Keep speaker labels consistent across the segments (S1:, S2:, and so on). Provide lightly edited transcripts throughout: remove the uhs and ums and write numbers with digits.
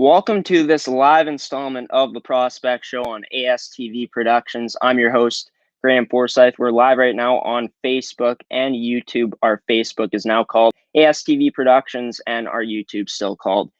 S1: Welcome to this live installment of the Prospect Show on ASTV Productions. I'm your host, Graeme Forsyth. We're live right now on Facebook and YouTube. Our Facebook is now called ASTV Productions and our YouTube still called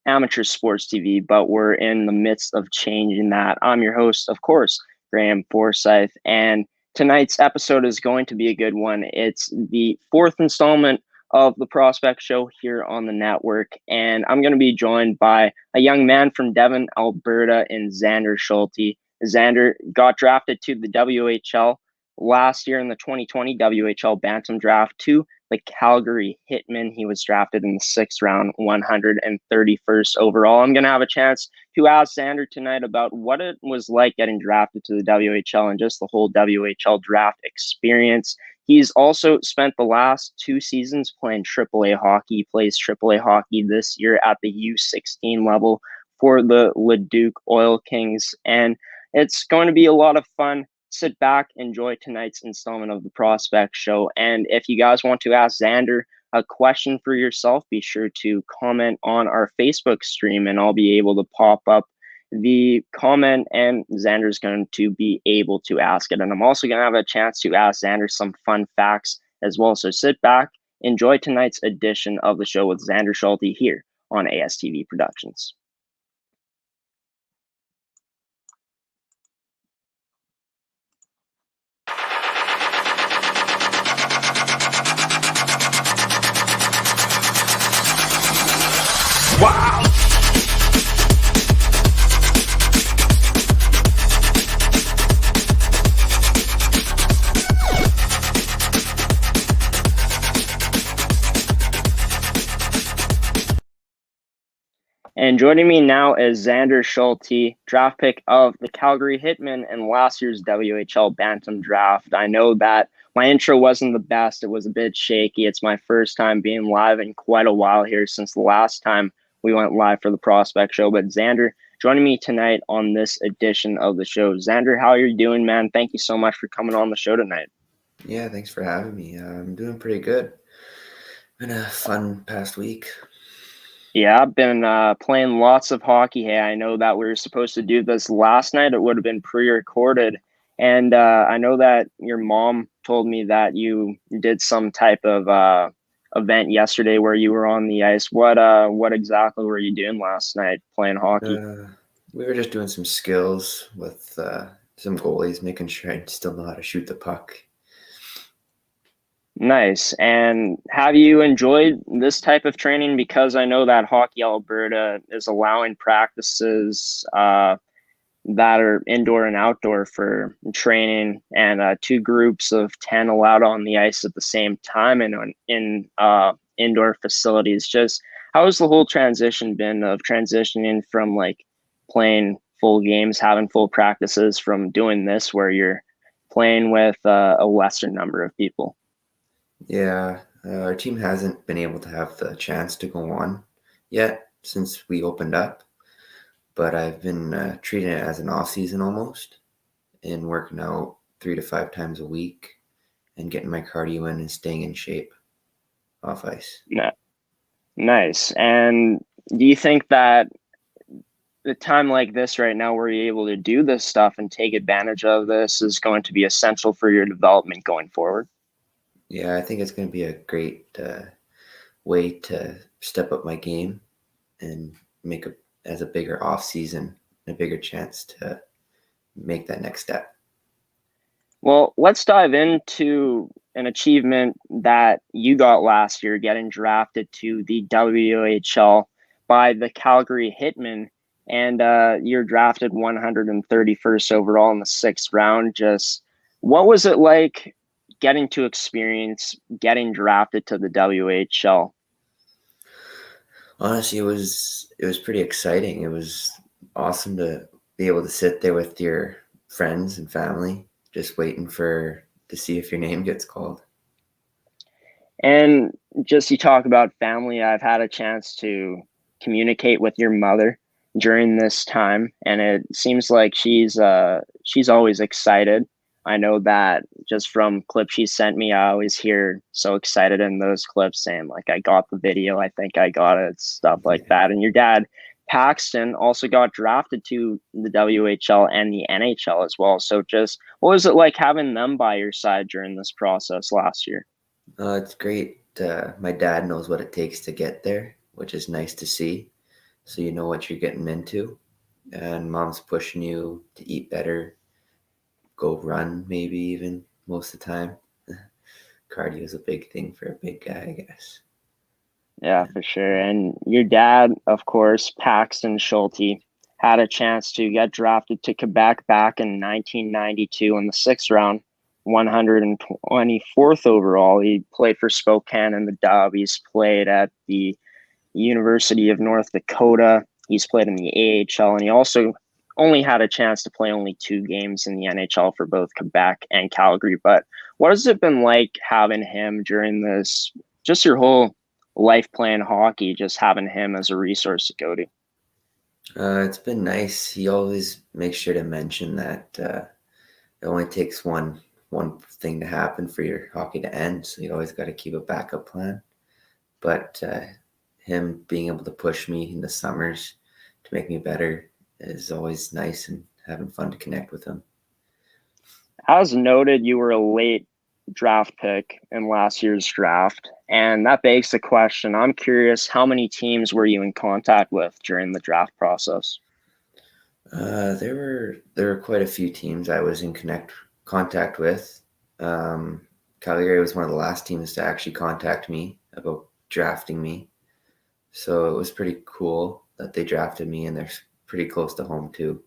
S1: Amateur Sports TV, but we're in the midst of changing that. I'm your host, of course, Graeme Forsyth, and tonight's episode is going to be a good one. It's the fourth installment of the Prospect Show here on the network, and I'm going to be joined by a young man from Devon, Alberta, in Xander Schulte. Xander got drafted to the WHL last year in the 2020 WHL Bantam Draft to the Calgary Hitmen. He was drafted in the 6th round, 131st overall. I'm going to have a chance to ask Xander tonight about what it was like getting drafted to the WHL and just the whole WHL draft experience. He's also spent the last 2 seasons playing AAA hockey. He plays AAA hockey this year at the U16 level for the Leduc Oil Kings, and it's going to be a lot of fun. Sit back, enjoy tonight's installment of the Prospect Show, and if you guys want to ask Xander a question for yourself, be sure to comment on our Facebook stream, and I'll be able to pop up the comment and Xander's going to be able to ask it. And I'm also going to have a chance to ask Xander some fun facts as well. So sit back, enjoy tonight's edition of the show with Xander Schulte here on ASTV Productions.
S2: Wow!
S1: And joining me now is Xander Schulte, draft pick of the Calgary Hitmen in last year's WHL Bantam Draft. I know that my intro wasn't the best. It was a bit shaky. It's my first time being live in quite a while here since the last time we went live for the Prospect Show. But Xander, joining me tonight on this edition of the show. Xander, how are you doing, man? Thank you so much for coming on the show tonight.
S3: Yeah, thanks for having me. I'm doing pretty good. Been a fun past week.
S1: Yeah, I've been playing lots of hockey. Hey, I know that we were supposed to do this last night. It would have been pre-recorded. And I know that your mom told me that you did some type of event yesterday where you were on the ice. What exactly were you doing last night playing hockey?
S3: We were just doing some skills with some goalies, making sure I still know how to shoot the puck.
S1: Nice. And have you enjoyed this type of training? Because I know that Hockey Alberta is allowing practices that are indoor and outdoor for training, and 2 groups of 10 allowed on the ice at the same time and in indoor facilities. Just how has the whole transition been of transitioning from like playing full games, having full practices, from doing this where you're playing with a lesser number of people?
S3: Yeah, our team hasn't been able to have the chance to go on yet since we opened up, but I've been treating it as an off season almost, and working out 3 to 5 times a week and getting my cardio in and staying in shape off ice.
S1: Yeah. Nice. And do you think that the time like this right now where you're able to do this stuff and take advantage of this is going to be essential for your development going forward?
S3: Yeah, I think it's going to be a great way to step up my game and make a bigger off season, a bigger chance to make that next step.
S1: Well, let's dive into an achievement that you got last year, getting drafted to the WHL by the Calgary Hitmen, and you're drafted 131st overall in the 6th round. Just what was it like getting to experience getting drafted to the WHL?
S3: Honestly, it was pretty exciting. It was awesome to be able to sit there with your friends and family, just waiting to see if your name gets called.
S1: And just you talk about family, I've had a chance to communicate with your mother during this time, and it seems like she's always excited. I know that just from clips she sent me, I always hear so excited in those clips saying like, I got the video, I think I got it, stuff like that. And your dad Paxton also got drafted to the WHL and the NHL as well. So just what was it like having them by your side during this process last year?
S3: It's great. My dad knows what it takes to get there, which is nice to see. So you know what you're getting into. And mom's pushing you to eat better, go run maybe even most of the time. Cardio is a big thing for a big guy, I guess.
S1: Yeah, for sure. And your dad, of course, Paxton Schulte, had a chance to get drafted to Quebec back in 1992 in the sixth round, 124th overall. He played for Spokane in the Dub. He's played at the University of North Dakota. He's played in the AHL, and he also only had a chance to play only 2 games in the NHL for both Quebec and Calgary. But what has it been like having him during this, just your whole life playing hockey, just having him as a resource to go to?
S3: It's been nice. He always makes sure to mention that it only takes one thing to happen for your hockey to end. So you always got to keep a backup plan. But him being able to push me in the summers to make me better is always nice, and having fun to connect with him.
S1: As noted, you were a late draft pick in last year's draft, and that begs the question. I'm curious, how many teams were you in contact with during the draft process?
S3: There were quite a few teams I was in contact with. Calgary was one of the last teams to actually contact me about drafting me, so it was pretty cool that they drafted me, and they're pretty close to home too.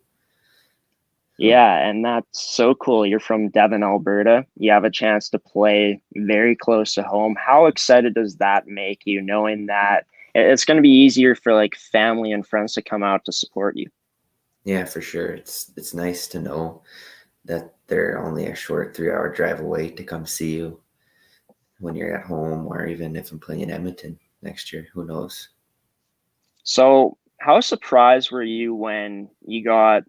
S1: Yeah, and that's so cool. You're from Devon, Alberta. You have a chance to play very close to home. How excited does that make you, knowing that it's going to be easier for like family and friends to come out to support you?
S3: Yeah, for sure. It's nice to know that they're only a short 3-hour drive away to come see you when you're at home, or even if I'm playing in Edmonton next year. Who knows?
S1: So, how surprised were you when you got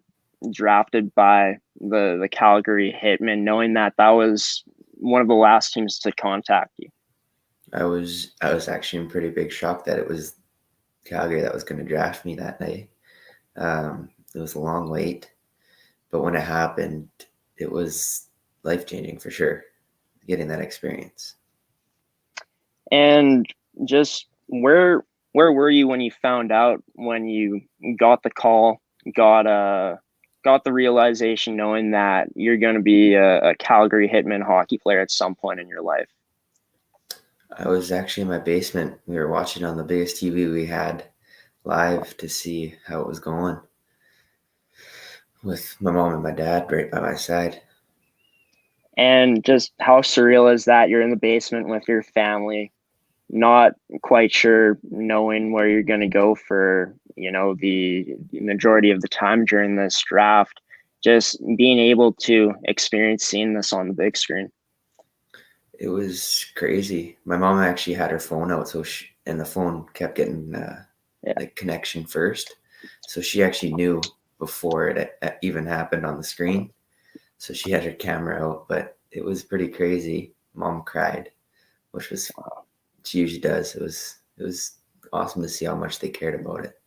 S1: drafted by the Calgary Hitmen, knowing that that was one of the last teams to contact you?
S3: I was actually in pretty big shock that it was Calgary that was going to draft me that night. It was a long wait, but when it happened, it was life changing for sure. Getting that experience.
S1: And just where were you when you found out, when you got the call, got got the realization, knowing that you're going to be a Calgary Hitman hockey player at some point in your life?
S3: I was actually in my basement. We were watching on the biggest TV we had live to see how it was going, with my mom and my dad right by my side.
S1: And just how surreal is that? You're in the basement with your family, not quite sure, knowing where you're going to go for, the majority of the time during this draft, just being able to experience seeing this on the big screen.
S3: It was crazy. My mom actually had her phone out, and the phone kept getting
S1: Yeah.
S3: like connection first, so she actually knew before it even happened on the screen. So she had her camera out, but it was pretty crazy. Mom cried, which was she usually does. It was awesome to see how much they cared about it.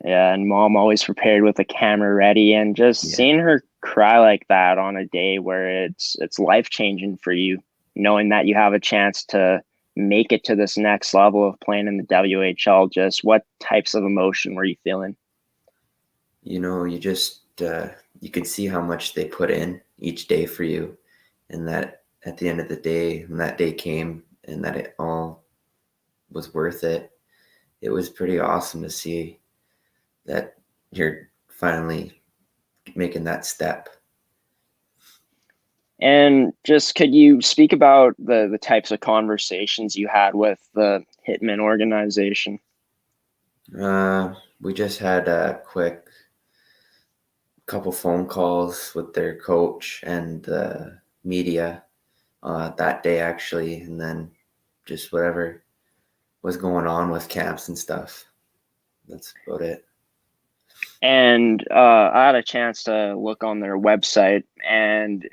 S1: Yeah, and mom always prepared with the camera ready, and just
S3: Yeah,
S1: seeing her cry like that on a day where it's life changing for you, knowing that you have a chance to make it to this next level of playing in the WHL. Just what types of emotion were you feeling?
S3: you just you can see how much they put in each day for you, and that at the end of the day, when that day came and that it all was worth it, it was pretty awesome to see that you're finally making that step.
S1: And just could you speak about the types of conversations you had with the Hitman organization?
S3: We just had a quick couple phone calls with their coach and the media that day, actually, and then just whatever was going on with camps and stuff. That's about it.
S1: And I had a chance to look on their website, and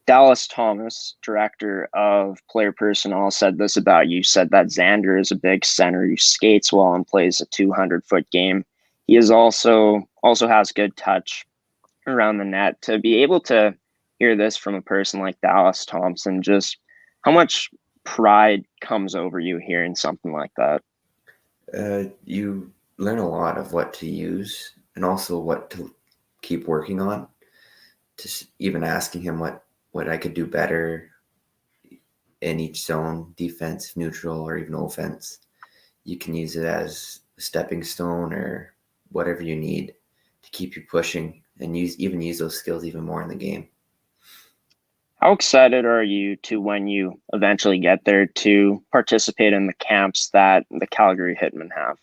S1: Dallas Thomas, director of player personnel, said this about you. Said that Xander is a big center who skates well and plays a 200-foot game. he is also has good touch around the net. To be able to hear this from a person like Dallas Thompson, just how much pride comes over you hearing something like that?
S3: You learn a lot of what to use and also what to keep working on. Just even asking him what I could do better in each zone, defense, neutral, or even offense. You can use it as a stepping stone or whatever you need to keep you pushing and use those skills even more in the game.
S1: How excited are you to when you eventually get there to participate in the camps that the Calgary Hitmen have?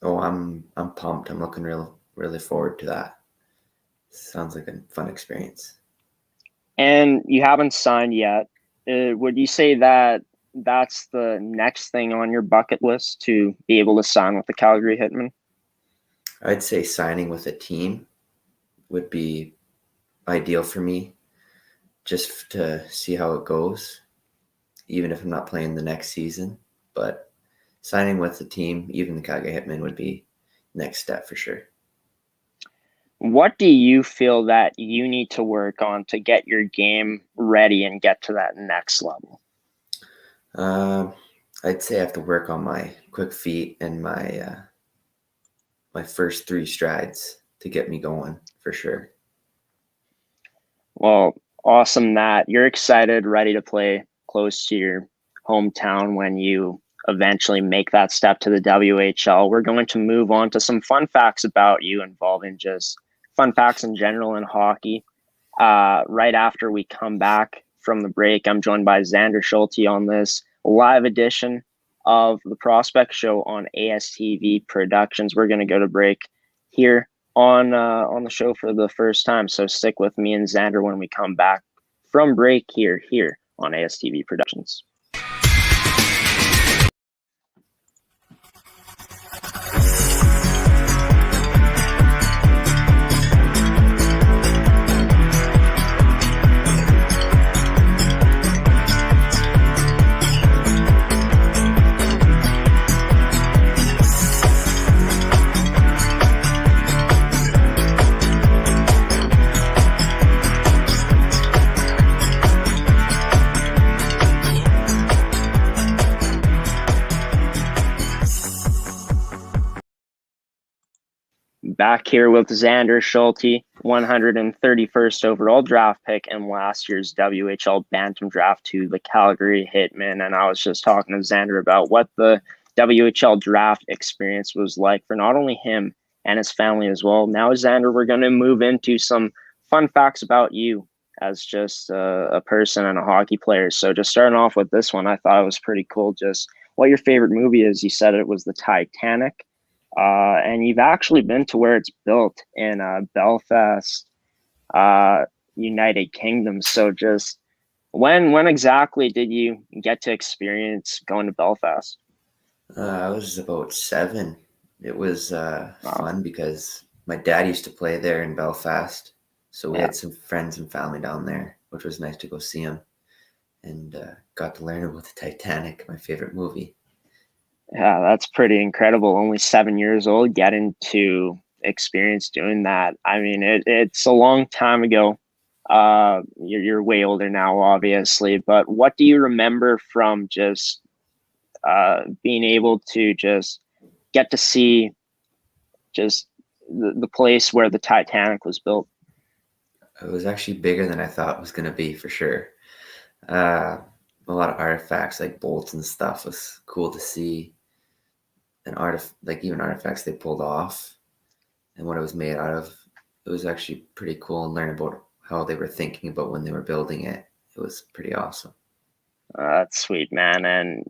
S3: Oh, I'm pumped. I'm looking really forward to that. Sounds like a fun experience.
S1: And you haven't signed yet. Would you say that that's the next thing on your bucket list to be able to sign with the Calgary Hitmen?
S3: I'd say signing with a team would be ideal for me just to see how it goes, even if I'm not playing the next season. But signing with the team, even the Calgary Hitmen, would be next step for sure.
S1: What do you feel that you need to work on to get your game ready and get to that next level?
S3: I'd say I have to work on my quick feet and my first 3 strides to get me going for sure.
S1: Well, awesome that you're excited, ready to play close to your hometown when you eventually make that step to the WHL. We're going to move on to some fun facts about you involving just fun facts in general in hockey. Right after we come back from the break, I'm joined by Xander Schulte on this live edition of the Prospect Show on ASTV Productions. We're going to go to break here on the show for the first time. So stick with me and Xander when we come back from break here on ASTV Productions. Back here with Xander Schulte, 131st overall draft pick in last year's WHL Bantam draft to the Calgary Hitmen. And I was just talking to Xander about what the WHL draft experience was like for not only him and his family as well. Now, Xander, we're going to move into some fun facts about you as just a person and a hockey player. So just starting off with this one, I thought it was pretty cool. Just what your favorite movie is. You said it was the Titanic. And you've actually been to where it's built in Belfast, United Kingdom. So just when exactly did you get to experience going to Belfast?
S3: I was about 7. It was fun because my dad used to play there in Belfast. So we had some friends and family down there, which was nice to go see him. And got to learn about the Titanic, my favorite movie.
S1: Yeah, that's pretty incredible. Only 7 years old, getting to experience doing that. I mean, it's a long time ago. You're way older now, obviously. But what do you remember from just being able to just get to see just the place where the Titanic was built?
S3: It was actually bigger than I thought it was going to be, for sure. A lot of artifacts like bolts and stuff was cool to see. And even artifacts they pulled off and what it was made out of. It was actually pretty cool, and learn about how they were thinking about when they were building it. It was pretty awesome.
S1: That's sweet, man. And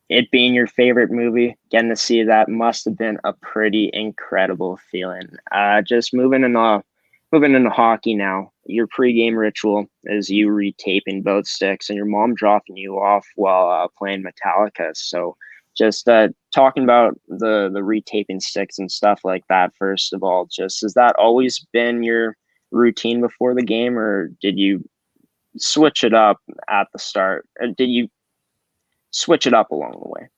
S1: it being your favorite movie, getting to see that must have been a pretty incredible feeling. Just moving into hockey now. Your pregame ritual is you retaping both sticks and your mom dropping you off while playing Metallica. So just talking about the retaping sticks and stuff like that, first of all, just has that always been your routine before the game, or did you switch it up at the start? Or did you switch it up along the way?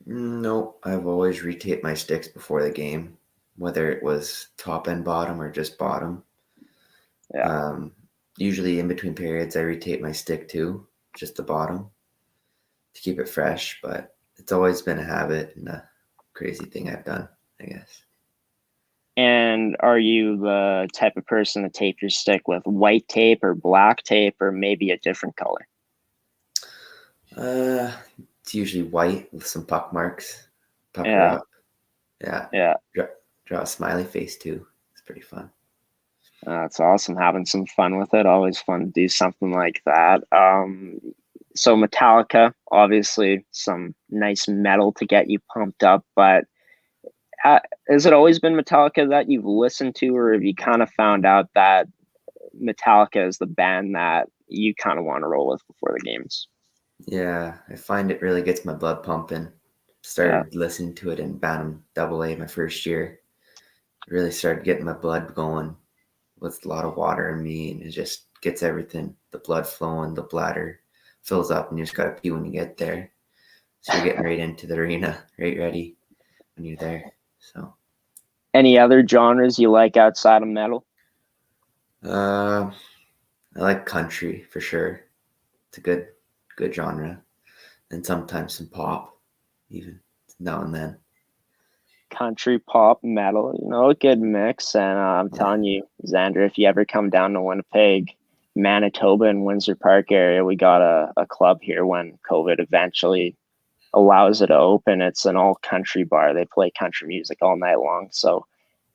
S3: No, I've always retaped my sticks before the game. whether it was top and bottom or just bottom.
S1: Yeah.
S3: Usually in between periods, I retape my stick too, just the bottom, to keep it fresh. But it's always been a habit and a crazy thing I've done, I guess.
S1: And are you the type of person to tape your stick with white tape or black tape or maybe a different color?
S3: It's usually white with some puck marks, pucker
S1: Yeah.
S3: up. Yeah.
S1: Yeah.
S3: Draw a smiley face too. It's pretty fun.
S1: It's awesome having some fun with it. Always fun to do something like that. So Metallica, obviously some nice metal to get you pumped up, but has it always been Metallica that you've listened to, or have you kind of found out that Metallica is the band that you kind of want to roll with before the games?
S3: Yeah, I find it really gets my blood pumping.
S1: Yeah.
S3: Started listening to it in Bantam AA my first year. Really started getting my blood going with a lot of water in me, and it just gets everything, the blood flowing, the bladder fills up, and you just gotta pee when you get there. So you're getting right into the arena, right ready when you're there. So
S1: Any other genres you like outside of metal?
S3: I like country for sure. It's a good genre. And sometimes some pop, even now and then.
S1: Country, pop, metal, a good mix. And I'm
S3: Yeah.
S1: telling you, Xander, if you ever come down to Winnipeg, Manitoba, and Windsor Park area, we got a club here when COVID eventually allows it to open. It's an all country bar. They play country music all night long. So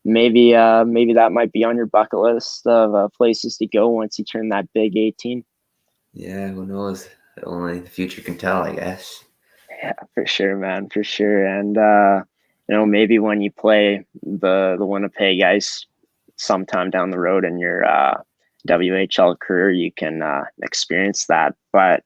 S1: maybe that might be on your bucket list of places to go once you turn that big 18.
S3: Yeah, who knows? Only the future can tell, I guess.
S1: Yeah, for sure, man, for sure. And maybe when you play the Winnipeg Ice sometime down the road in your WHL career, you can experience that. But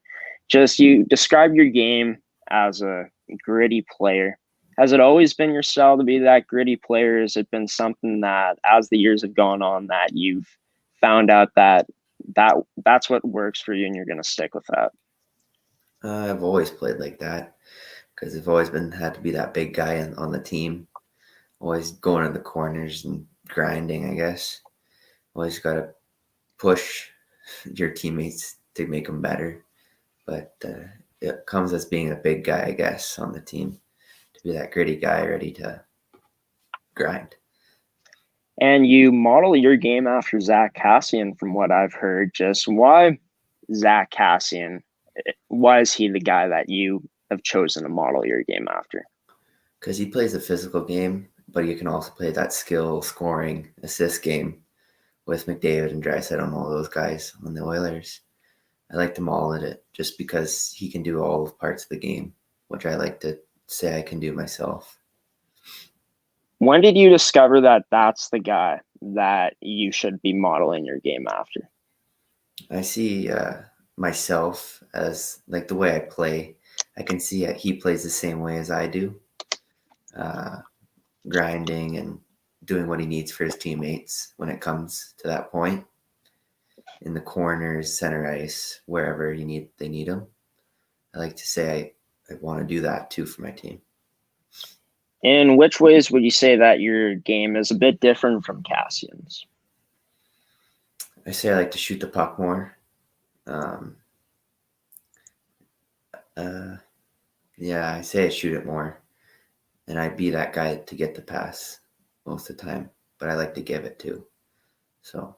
S1: just you describe your game as a gritty player. Has it always been your style to be that gritty player? Has it been something that, as the years have gone on, that you've found out that's what works for you, and you're going to stick with that?
S3: I've always played like that because I've always been had to be that big guy on the team, always going in the corners and grinding, I guess. Always got to push your teammates to make them better. But it comes as being a big guy, I guess, on the team, to be that gritty guy ready to grind.
S1: And you model your game after Zach Cassian, from what I've heard. Just why Zach Cassian? Why is he the guy that you have chosen to model your game after?
S3: Because he plays a physical game, but you can also play that skill, scoring, assist game with McDavid and Draisaitl and all those guys on the Oilers. I like to model it just because he can do all parts of the game, which I like to say I can do myself.
S1: When did you discover that that's the guy that you should be modeling your game after?
S3: I see myself as like the way I play. I can see he plays the same way as I do, grinding and doing what he needs for his teammates when it comes to that point. In the corners, center ice, wherever they need him. I like to say I want to do that too for my team.
S1: In which ways would you say that your game is a bit different from Cassian's?
S3: I say I like to shoot the puck more. Yeah, I say I shoot it more. And I'd be that guy to get the pass most of the time, but I like to give it too. So,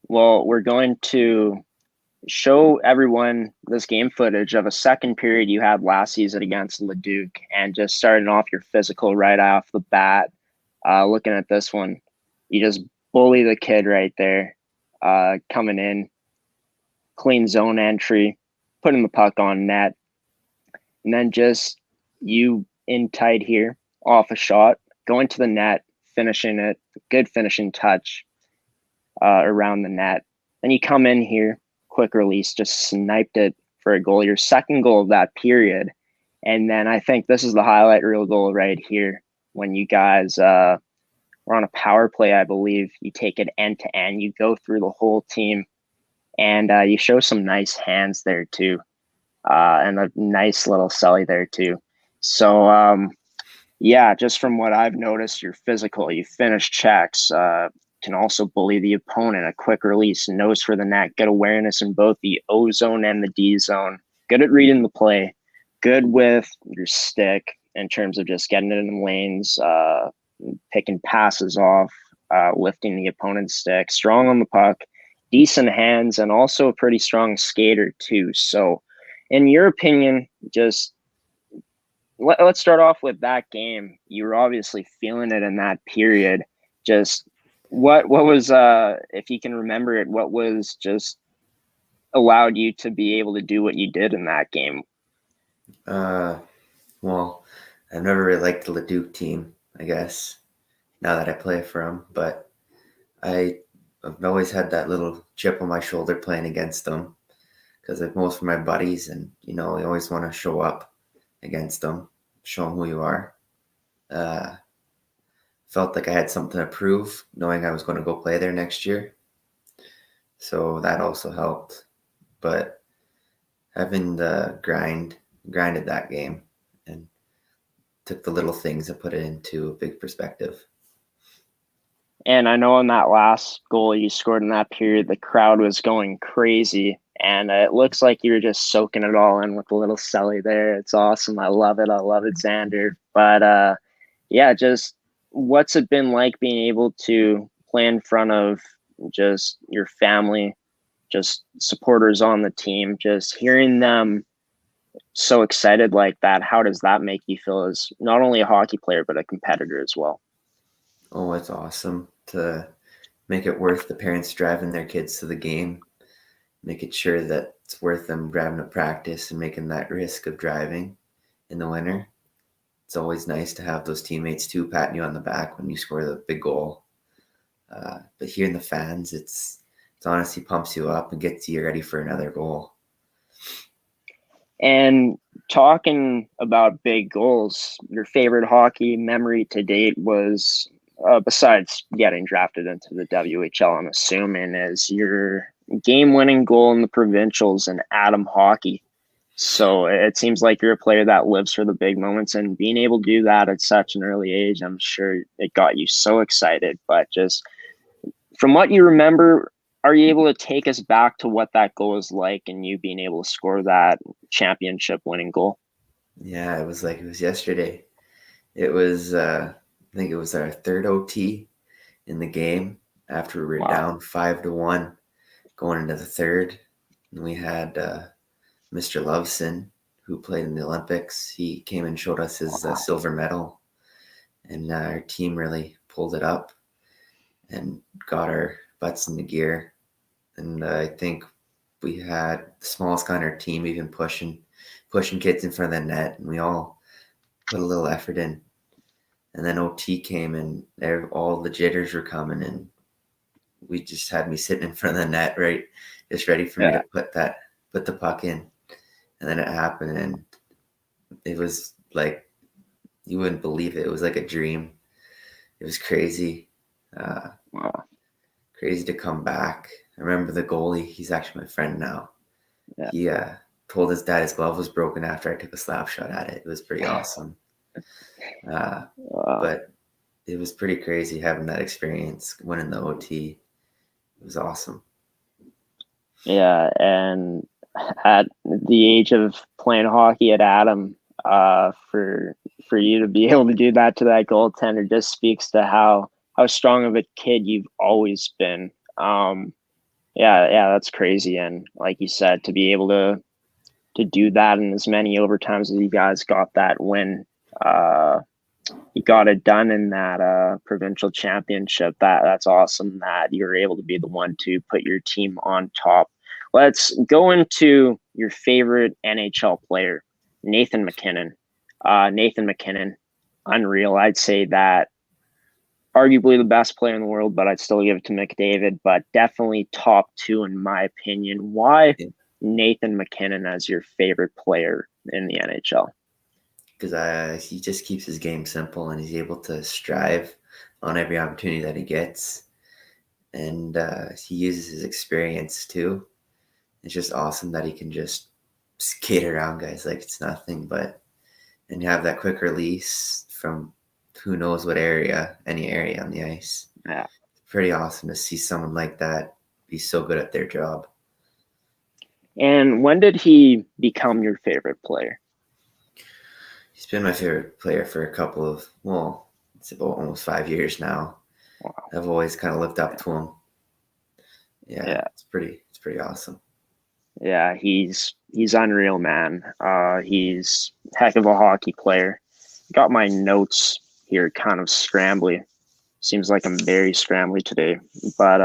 S1: Well, we're going to show everyone this game footage of a second period you had last season against Leduc, and just starting off your physical right off the bat. Looking at this one, you just bully the kid right there, coming in, clean zone entry, putting the puck on net, and then just you in tight here, off a shot, going to the net, finishing it, good finishing touch around the net. Then you come in here, quick release, just sniped it for a goal, your second goal of that period. And then I think this is the highlight reel goal right here when you guys were on a power play, I believe. You take it end to end, you go through the whole team, and you show some nice hands there too, and a nice little celly there too. So Yeah, just from what I've noticed, you're physical. You finish checks. Can also bully the opponent. A quick release, nose for the net. Good awareness in both the O zone and the D zone. Good at reading the play. Good with your stick in terms of just getting it in lanes, picking passes off, lifting the opponent's stick. Strong on the puck, decent hands, and also a pretty strong skater too. So, in your opinion, just let's start off with that game. You were obviously feeling it in that period. Just what was if you can remember it, what was just allowed you to be able to do what you did in that game?
S3: Well, I've never really liked the Leduc team, I guess, now that I play for them, but I've always had that little chip on my shoulder playing against them because like most of my buddies, and you always want to show up against them, show them who you are. Uh, Felt like I had something to prove, knowing I was going to go play there next year. So that also helped. But having the grinded that game and took the little things and put it into a big perspective.
S1: And I know in that last goal you scored in that period, the crowd was going crazy. And it looks like you were just soaking it all in with the little celly there. It's awesome. I love it. I love it, Xander. But yeah, just what's it been like being able to play in front of just your family, just supporters on the team, just hearing them so excited like that? How does that make you feel as not only a hockey player, but a competitor as well?
S3: Oh, it's awesome to make it worth the parents driving their kids to the game, make it sure that it's worth them driving to practice and making that risk of driving in the winter. It's always nice to have those teammates too patting you on the back when you score the big goal. But hearing the fans, it's honestly pumps you up and gets you ready for another goal.
S1: And talking about big goals, your favorite hockey memory to date was, besides getting drafted into the WHL, I'm assuming, is your game-winning goal in the provincials in Atom hockey. So it seems like you're a player that lives for the big moments, and being able to do that at such an early age, I'm sure it got you so excited. But just from what you remember, are you able to take us back to what that goal was like and you being able to score that championship winning goal?
S3: Yeah, it was like it was yesterday. It was, I think it was our third OT in the game after we were
S1: Wow.
S3: down 5-1 going into the third. And we had Mr. Loveson, who played in the Olympics. He came and showed us his
S1: Wow.
S3: silver medal, and our team really pulled it up and got our butts into gear. And I think we had the smallest guy on our team even pushing kids in front of the net, and we all put a little effort in. And then OT came, and all the jitters were coming, and we just had me sitting in front of the net, right, just ready for me
S1: Yeah.
S3: to put the puck in. And then it happened, and it was like you wouldn't believe it. It was like a dream. It was crazy, uh,
S1: Wow.
S3: crazy to come back. I remember the goalie. He's actually my friend now.
S1: Yeah.
S3: He told his dad his glove was broken after I took a slap shot at it. It was pretty awesome. Uh,
S1: Wow.
S3: but it was pretty crazy having that experience, winning the OT. It was awesome.
S1: Yeah. And at the age of playing hockey at Adam, for you to be able to do that to that goaltender just speaks to how strong of a kid you've always been. Yeah, that's crazy. And like you said, to be able to do that in as many overtimes as you guys got that win, uh, you got it done in that provincial championship. That's awesome that you were able to be the one to put your team on top. Let's go into your favorite NHL player, Nathan MacKinnon. Nathan MacKinnon, unreal. I'd say that arguably the best player in the world, but I'd still give it to McDavid, but definitely top two in my opinion. Why Nathan MacKinnon as your favorite player in the NHL?
S3: Because he just keeps his game simple, and he's able to strive on every opportunity that he gets. And he uses his experience too. It's just awesome that he can just skate around guys like it's nothing. And you have that quick release, from who knows what area, any area on the ice.
S1: Yeah.
S3: Pretty awesome to see someone like that be so good at their job.
S1: And when did he become your favorite player?
S3: He's been my favorite player for a couple of, well, it's about almost 5 years now.
S1: Wow.
S3: I've always kind of looked up to him. Yeah. It's pretty awesome.
S1: Yeah, he's unreal, man. He's a heck of a hockey player. Got my notes here kind of scrambly. Seems like I'm very scrambly today. But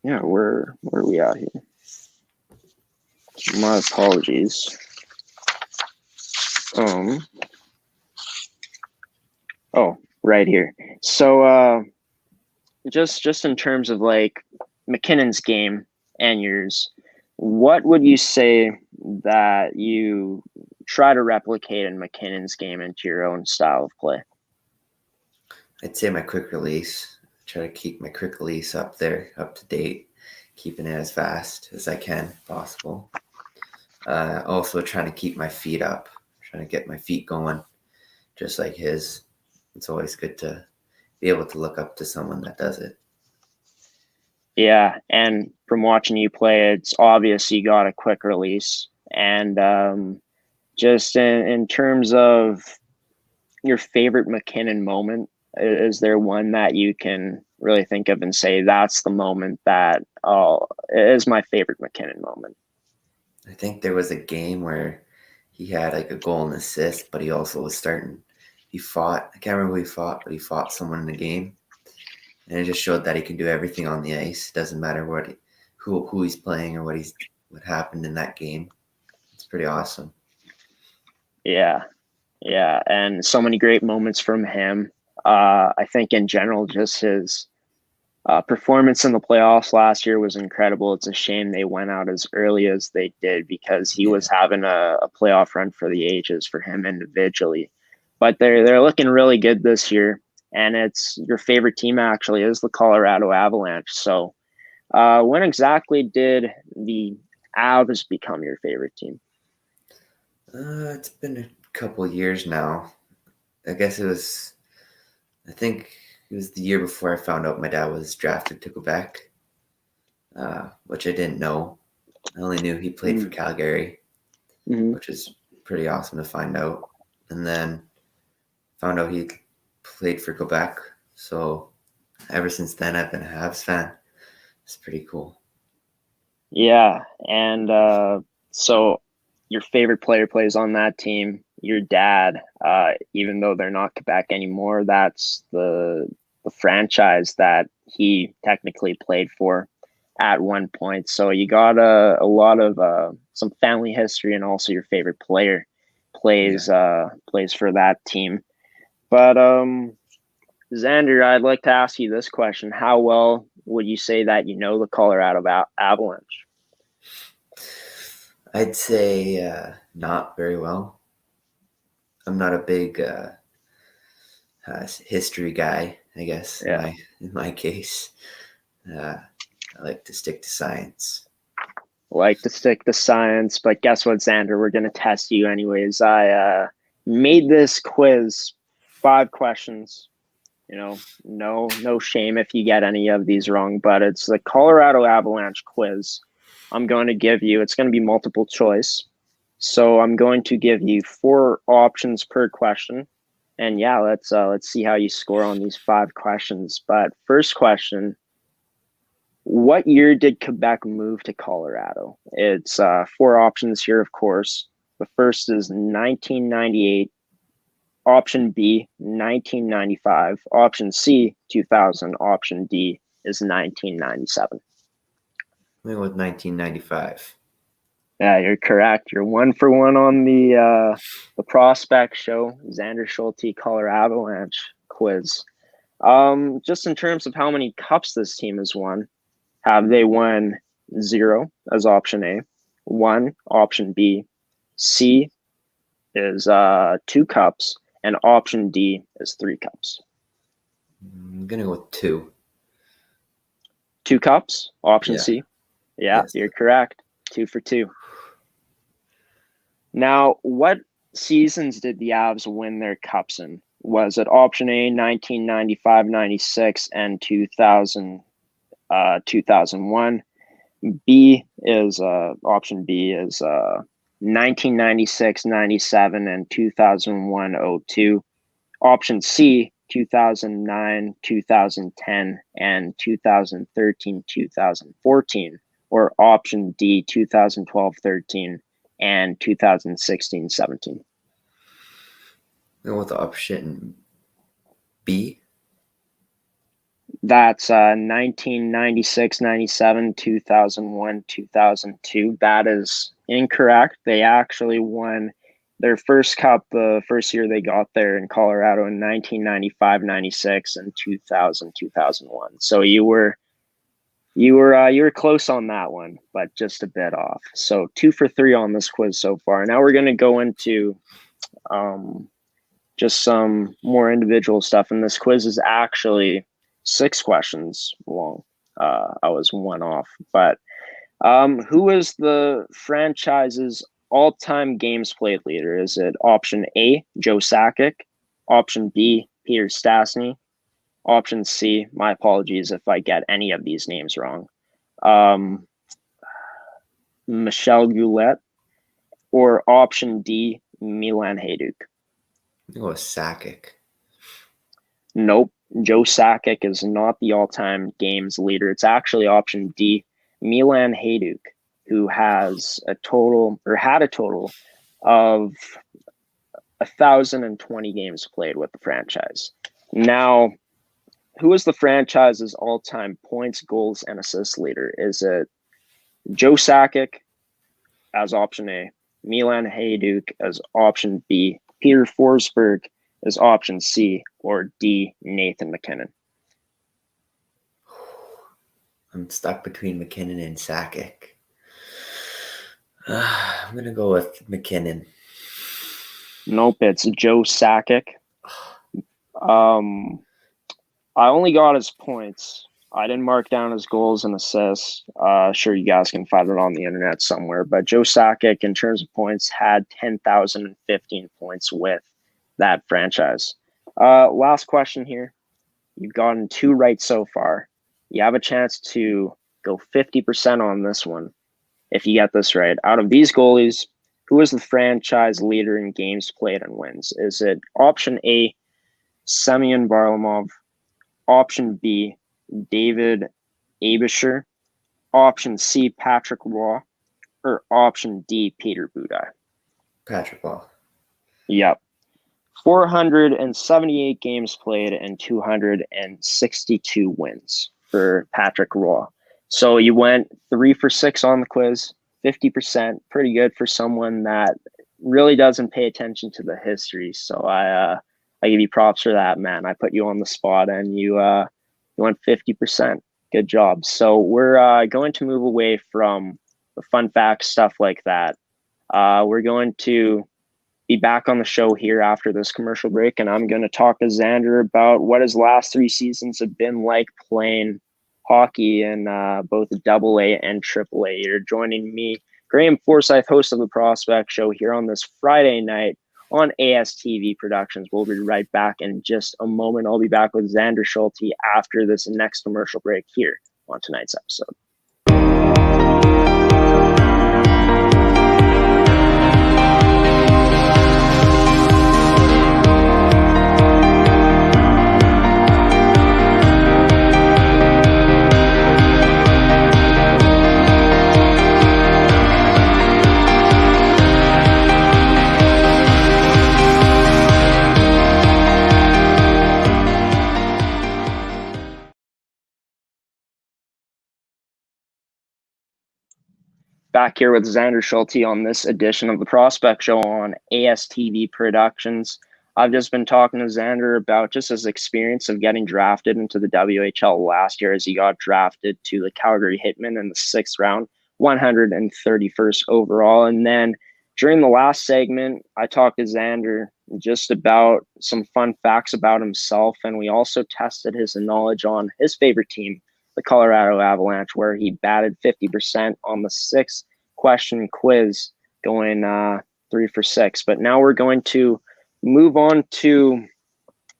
S1: yeah, where are we at here? My apologies. Oh, right here. So just in terms of like McKinnon's game and yours, what would you say that you try to replicate in McKinnon's game into your own style of play?
S3: I'd say my quick release. Try to keep my quick release up there, up to date, keeping it as fast as I can if possible. Also trying to keep my feet up, trying to get my feet going just like his. It's always good to be able to look up to someone that does it.
S1: Yeah, and from watching you play, it's obvious you got a quick release. And just in terms of your favorite McKinnon moment, is there one that you can really think of and say that's the moment that is my favorite McKinnon moment?
S3: I think there was a game where he had like a goal and assist, but he also was starting. He fought. I can't remember who he fought, but he fought someone in the game, and it just showed that he can do everything on the ice. It doesn't matter who he's playing or what happened in that game. It's pretty awesome.
S1: Yeah, and so many great moments from him. I think in general, just his performance in the playoffs last year was incredible. It's a shame they went out as early as they did because he was having a playoff run for the ages for him individually. But they're looking really good this year, and it's your favorite team actually is the Colorado Avalanche. So when exactly did the Avs become your favorite team?
S3: It's been a couple years now. I guess I think it was the year before I found out my dad was drafted to Quebec, which I didn't know. I only knew he played for Calgary, which is pretty awesome to find out. And then found out he played for Quebec. So ever since then, I've been a Habs fan. It's pretty cool.
S1: Yeah, and so your favorite player plays on that team. Your dad, even though they're not Quebec anymore, that's the franchise that he technically played for at one point. So you got a lot of some family history, and also your favorite player plays for that team. But Xander, I'd like to ask you this question: how well would you say that you know the Colorado Avalanche?
S3: I'd say not very well. I'm not a big history guy, I guess.
S1: Yeah.
S3: In my case, I like to stick to science.
S1: Like to stick to science, but guess what, Xander? We're gonna test you anyways. I made this quiz 5 questions. You know, no shame if you get any of these wrong, but it's the Colorado Avalanche quiz. I'm going to give you. It's going to be multiple choice, so I'm going to give you 4 options per question, and yeah, let's see how you score on these 5 questions. But first question: what year did Quebec move to Colorado? It's 4 options here, of course. The first is 1998. Option B, 1995. Option C, 2000. Option D is 1997.
S3: I went with 1995.
S1: Yeah, you're correct. You're 1 for 1 on the prospect show, Xander Schulte Colorado Avalanche quiz. Just in terms of how many cups this team has won, have they won 0 as option A, 1 option B, C is 2 cups, and option D is 3 cups.
S3: I'm gonna go with 2.
S1: 2 cups, option C. Yeah,
S3: yes.
S1: You're correct. 2 for 2. Now, what seasons did the Avs win their cups in? Was it option A, 1995, 96, and 2000, 2001? Option B is 1996, 97, and 2001, 02. Option C, 2009, 2010, and 2013, 2014. Or option D, 2012, 13, and 2016, 17.
S3: Go with option B.
S1: That's 1996, 97, 2001, 2002. That is incorrect. They actually won their first cup the first year they got there in Colorado in 1995, 96, and 2000, 2001. So you were close on that one, but just a bit off. So 2 for 3 on this quiz so far. Now we're going to go into just some more individual stuff. And this quiz is actually 6 questions long. I was 1 off. But who is the franchise's all-time games played leader? Is it option A, Joe Sakic, option B, Peter Stastny, option C, my apologies if I get any of these names wrong, Michel Goulet, or option D, Milan Hajduk?
S3: Go with Sakic.
S1: Nope. Joe Sakic is not the all-time games leader. It's actually option D, Milan Hajduk, who has had a total of 1,020 games played with the franchise. Now, who is the franchise's all-time points, goals, and assists leader? Is it Joe Sakic as option A, Milan Hajduk as option B, Peter Forsberg as option C, or D, Nathan MacKinnon?
S3: I'm stuck between MacKinnon and Sakic. I'm going to go with MacKinnon.
S1: Nope, it's Joe Sakic. I only got his points. I didn't mark down his goals and assists. Sure, you guys can find it on the internet somewhere. But Joe Sakic, in terms of points, had 10,015 points with that franchise. Last question here. You've gotten 2 right so far. You have a chance to go 50% on this one if you get this right. Out of these goalies, who is the franchise leader in games played and wins? Is it option A, Semyon Varlamov, option B, David Abisher, option C, Patrick Roy, or option D, Peter Budaj?
S3: Patrick Roy.
S1: Yep. 478 games played and 262 wins for Patrick Roy. So you went 3 for 6 on the quiz, 50%, pretty good for someone that really doesn't pay attention to the history. So I give you props for that, man. I put you on the spot and you went 50%. Good job. So we're going to move away from the fun facts, stuff like that. We're going to be back on the show here after this commercial break, and I'm going to talk to Xander about what his last 3 seasons have been like playing hockey in both AA and AAA. You're joining me, Graeme Forsyth, host of the Prospect Show, here on this Friday night on ASTV Productions. We'll be right back in just a moment. I'll be back with Xander Schulte after this next commercial break here on tonight's episode. Back here with Xander Schulte on this edition of the Prospect Show on ASTV Productions. I've just been talking to Xander about just his experience of getting drafted into the WHL last year, as he got drafted to the Calgary Hitmen in the 6th round, 131st overall. And then during the last segment, I talked to Xander just about some fun facts about himself, and we also tested his knowledge on his favorite team, the Colorado Avalanche, where he batted 50% on the 6 question quiz, going 3 for 6. But now we're going to move on to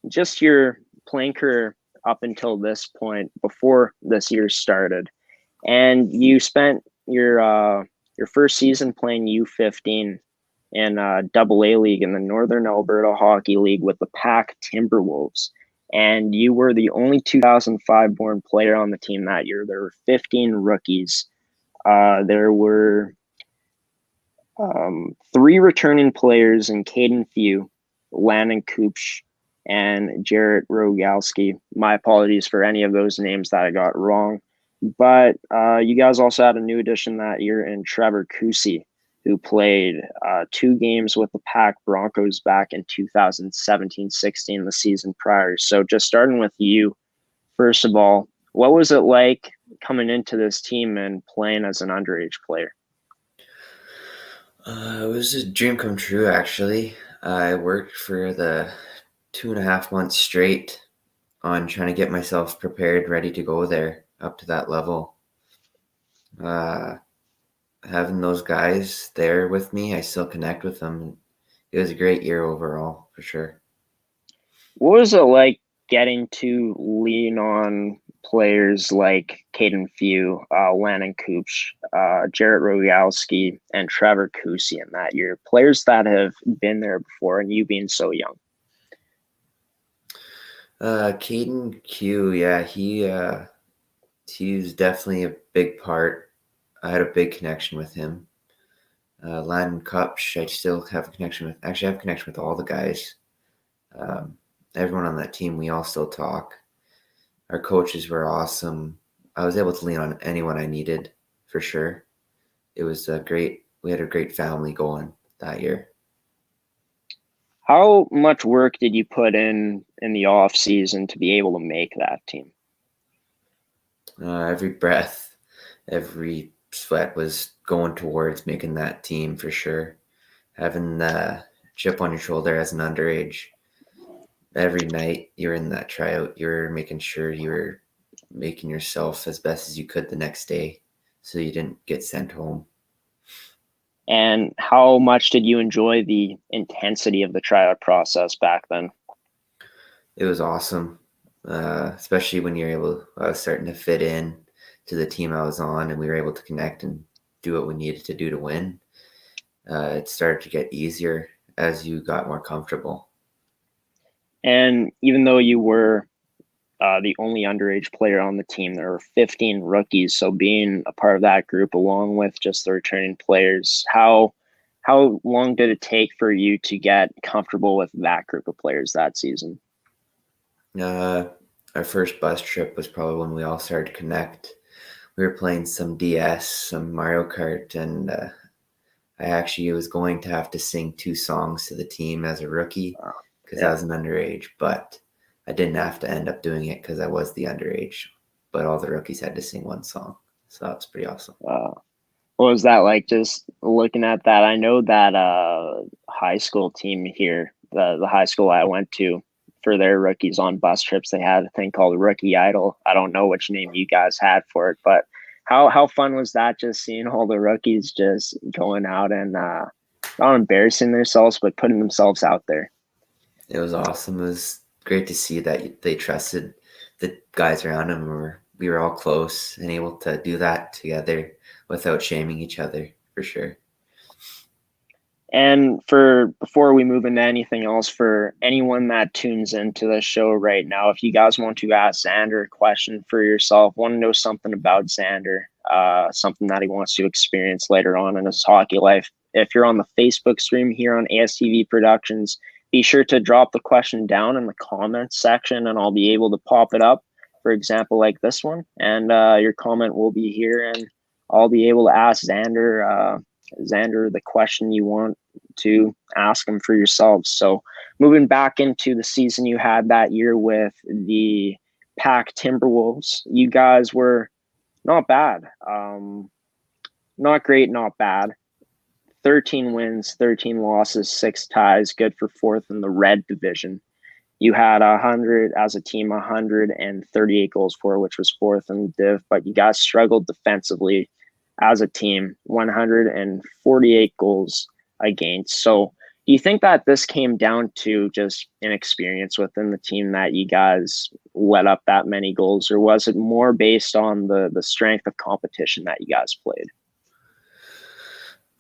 S1: just your playing career up until this point, before this year started. And you spent your first season playing U15 in AA League in the Northern Alberta Hockey League with the Pack Timberwolves. And you were the only 2005 born player on the team that year. There were 15 rookies. There were 3 returning players in Caden Few, Landon Kupch, and Jarrett Rogalski. My apologies for any of those names that I got wrong. But you guys also had a new addition that year in Trevor Cousy, who played 2 games with the Pack Broncos back in 2017-16, the season prior. So just starting with you, first of all, what was it like coming into this team and playing as an underage player?
S3: It was a dream come true, actually. I worked for the 2.5 months straight on trying to get myself prepared, ready to go there up to that level. Having those guys there with me, I still connect with them. It was a great year overall, for sure.
S1: What was it like getting to lean on players like Caden Few, Landon Kupch, Jarrett Rogalski, and Trevor Cousy in that year? Players that have been there before, and you being so young.
S3: Caden Q, yeah, he's definitely a big part. I had a big connection with him. Landon Kupch, I still have a connection with. Actually, I have a connection with all the guys. Everyone on that team, we all still talk. Our coaches were awesome. I was able to lean on anyone I needed, for sure. It was we had a great family going that year.
S1: How much work did you put in the off season to be able to make that team?
S3: Every breath, every sweat was going towards making that team, for sure. Having the chip on your shoulder as an underage, every night you're in that tryout, you're making sure you're making yourself as best as you could the next day so you didn't get sent home.
S1: And how much did you enjoy the intensity of the tryout process back then?
S3: It was awesome, especially when I was starting to fit in to the team I was on, and we were able to connect and do what we needed to do to win. It started to get easier as you got more comfortable.
S1: And even though you were the only underage player on the team, there were 15 rookies. So being a part of that group, along with just the returning players, how long did it take for you to get comfortable with that group of players that season?
S3: Our first bus trip was probably when we all started to connect. We were playing some DS, some Mario Kart, and I actually was going to have to sing 2 songs to the team as a rookie because I was an underage, but I didn't have to end up doing it because I was the underage. But all the rookies had to sing 1 song, so that's pretty awesome.
S1: What was that like, just looking at that? I know that high school team here, the high school I went to, for their rookies on bus trips, they had a thing called Rookie Idol. I don't know which name you guys had for it, but how fun was that, just seeing all the rookies just going out and not embarrassing themselves, but putting themselves out there?
S3: It was awesome. It was great to see that they trusted the guys around them. We were all close and able to do that together without shaming each other, for sure.
S1: And before we move into anything else, for anyone that tunes into the show right now, if you guys want to ask Xander a question for yourself, want to know something about Xander, something that he wants to experience later on in his hockey life, if you're on the Facebook stream here on ASTV Productions, be sure to drop the question down in the comments section, and I'll be able to pop it up, for example, like this one. And your comment will be here, and I'll be able to ask Xander the question you want to ask him for yourselves. So moving back into the season you had that year with the Pack Timberwolves, you guys were not bad. Not great, not bad. 13 wins, 13 losses, 6 ties, good for 4th in the red division. You had 100 as a team, 138 goals for, which was 4th in the div, but you guys struggled defensively as a team. 148 goals against. So do you think that this came down to just inexperience within the team that you guys let up that many goals, or was it more based on the strength of competition that you guys played?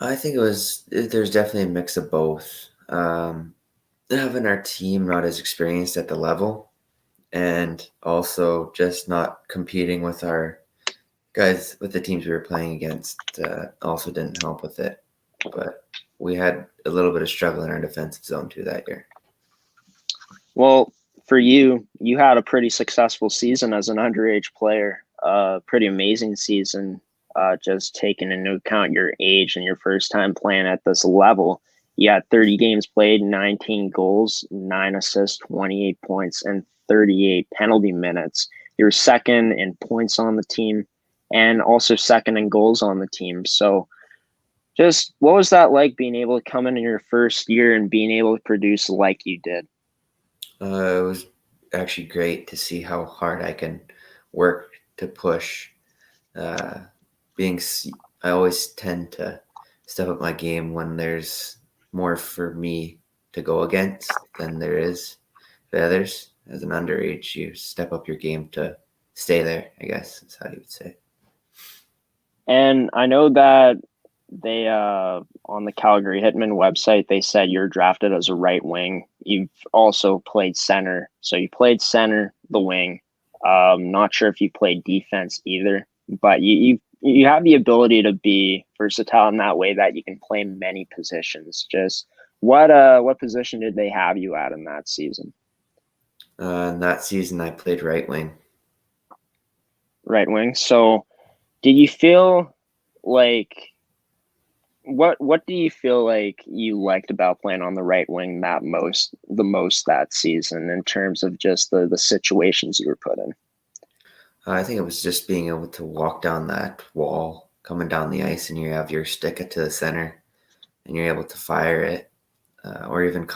S3: I think there's definitely a mix of both. Having our team not as experienced at the level, and also just not competing with our guys, with the teams we were playing against, also didn't help with it. But we had a little bit of struggle in our defensive zone too that year.
S1: Well, for you, you had a pretty successful season as an underage player, pretty amazing season, just taking into account your age and your first time playing at this level. You had 30 games played, 19 goals, 9 assists, 28 points, and 38 penalty minutes. You're second in points on the team and also second in goals on the team. So just what was that like, being able to come in your first year and being able to produce like you did?
S3: It was actually great to see how hard I can work to push. Uh, I always tend to step up my game when there's more for me to go against than there is for others. As an underage, you step up your game to stay there, I guess is how you would say.
S1: And I know that they on the Calgary Hitmen website, they said you're drafted as a right wing. You've also played center. So you played center, the wing. Not sure if you played defense either, but you have the ability to be versatile in that way that you can play many positions. Just what position did they have you at in that season?
S3: In that season, I played right wing.
S1: Right wing. So did you feel like what do you feel like you liked about playing on the right wing the most that season, in terms of just the situations you were put in?
S3: I think it was just being able to walk down that wall, coming down the ice, and you have your stick it to the center, and you're able to fire it, or even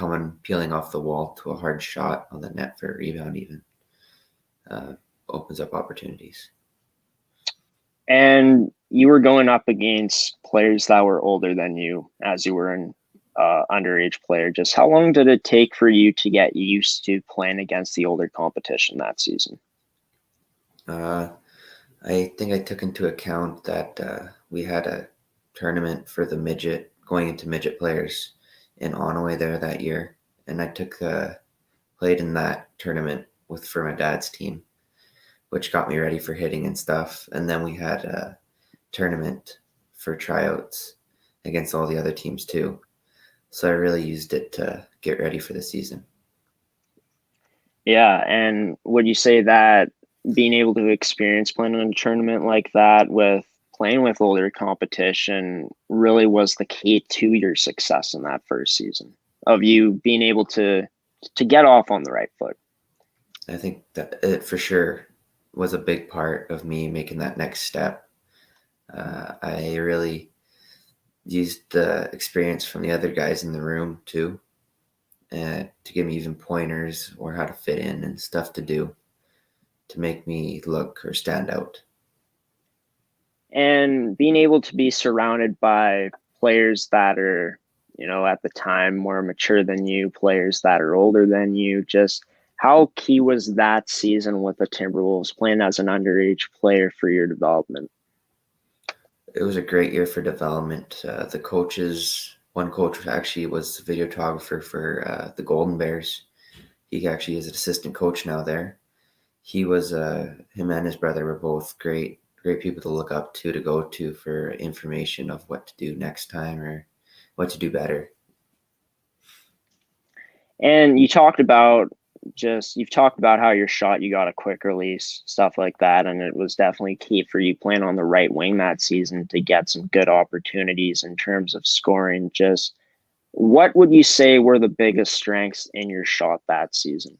S3: peeling off the wall to a hard shot on the net for a rebound. Even opens up opportunities.
S1: And you were going up against players that were older than you, as you were an underage player. Just how long did it take for you to get used to playing against the older competition that season?
S3: I think I took into account that we had a tournament for the going into midget players in Onaway there that year, and I played in that tournament for my dad's team, which got me ready for hitting and stuff. And then we had a tournament for tryouts against all the other teams too. So I really used it to get ready for the season.
S1: Yeah, and would you say that being able to experience playing in a tournament like that with playing with older competition really was the key to your success in that first season, of you being able to get off on the right foot?
S3: I think that it for sure was a big part of me making that next step. I really used the experience from the other guys in the room too, to give me even pointers or how to fit in and stuff to do to make me look or stand out.
S1: And being able to be surrounded by players that are, at the time more mature than you, players that are older than you, just how key was that season with the Timberwolves playing as an underage player for your development?
S3: It was a great year for development. One coach actually was the videographer for the Golden Bears. He actually is an assistant coach now there. Him and his brother were both great people to look up to go to for information of what to do next time or what to do better.
S1: And you've talked about how your shot, you got a quick release, stuff like that, and it was definitely key for you playing on the right wing that season to get some good opportunities in terms of scoring. Just what would you say were the biggest strengths in your shot that season?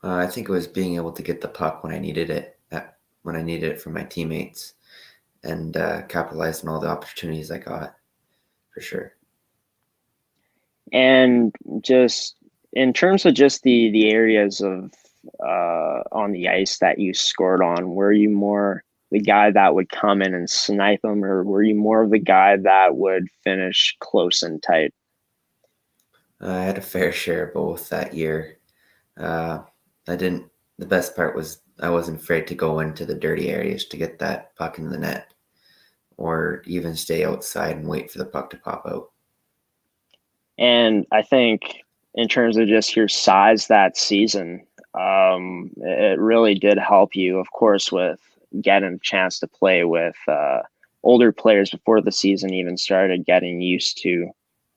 S3: I think it was being able to get the puck when I needed it from my teammates, and capitalize on all the opportunities I got, for sure.
S1: And just in terms of just the areas of on the ice that you scored on, were you more the guy that would come in and snipe them, or were you more of the guy that would finish close and tight?
S3: I had a fair share of both that year. Uh, I didn't. The best part was I wasn't afraid to go into the dirty areas to get that puck in the net, or even stay outside and wait for the puck to pop out.
S1: And I think in terms of just your size that season, it really did help you, of course, with getting a chance to play with older players before the season even started, getting used to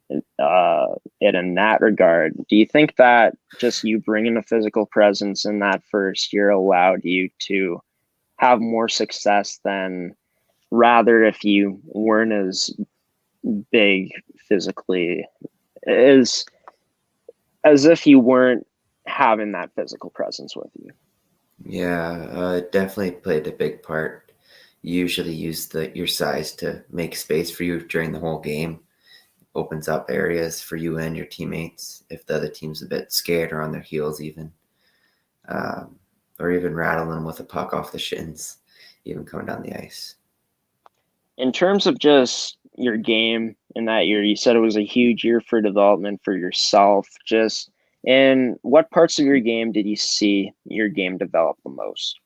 S1: it in that regard. Do you think that just you bringing a physical presence in that first year allowed you to have more success than rather if you weren't as big physically, as if you weren't having that physical presence with you?
S3: Yeah, it definitely played a big part. You usually use your size to make space for you during the whole game. Opens up areas for you and your teammates if the other team's a bit scared or on their heels even. Or even rattling them with a puck off the shins, even coming down the ice.
S1: In terms of just your game in that year, you said it was a huge year for development for yourself. Just in what parts of your game did you see your game develop the most?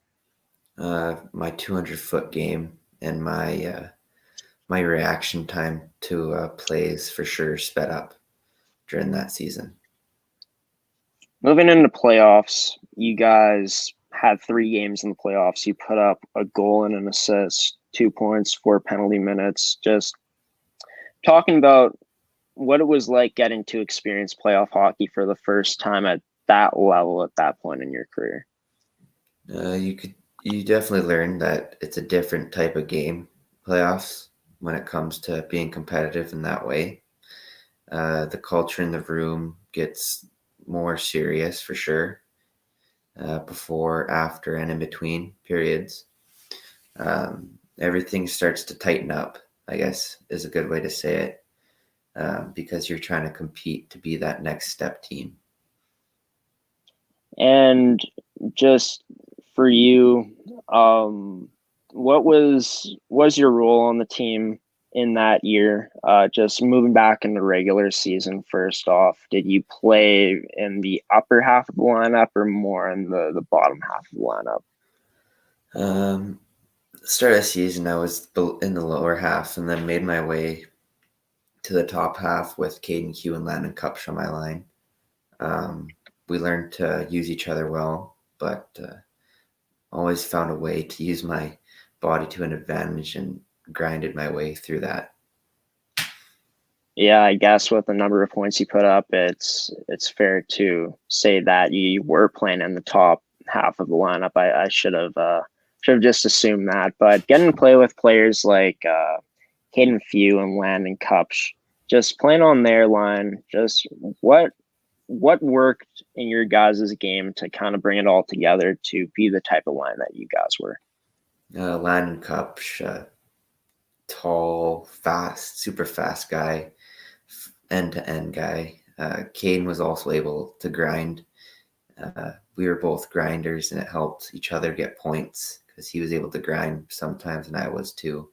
S3: My 200-foot game and my reaction time to plays for sure sped up during that season.
S1: Moving into playoffs, you guys had 3 games in the playoffs. You put up a goal and an assist, 2 points, 4 penalty minutes. Just talking about what it was like getting to experience playoff hockey for the first time at that level at that point in your career.
S3: You definitely learn that it's a different type of game, playoffs, when it comes to being competitive in that way. The culture in the room gets more serious for sure, before, after, and in between periods. Everything starts to tighten up, I guess is a good way to say it, because you're trying to compete to be that next step team.
S1: And just for you, what was your role on the team in that year? Just moving back in the regular season, first off, did you play in the upper half of the lineup or more in the bottom half of the lineup?
S3: Start of the season, I was in the lower half and then made my way to the top half with Caden Hugh and Landon Kupch on my line. We learned to use each other well, but always found a way to use my body to an advantage and grinded my way through that.
S1: Yeah, I guess with the number of points you put up, it's fair to say that you were playing in the top half of the lineup. I should have just assumed that, but getting to play with players like Caden Few and Landon Kupch, just playing on their line, just what worked in your guys' game to kind of bring it all together to be the type of line that you guys were?
S3: Landon Kupch, tall, fast, super fast guy, end-to-end guy. Caden was also able to grind. We were both grinders, and it helped each other get points because he was able to grind sometimes, and I was too.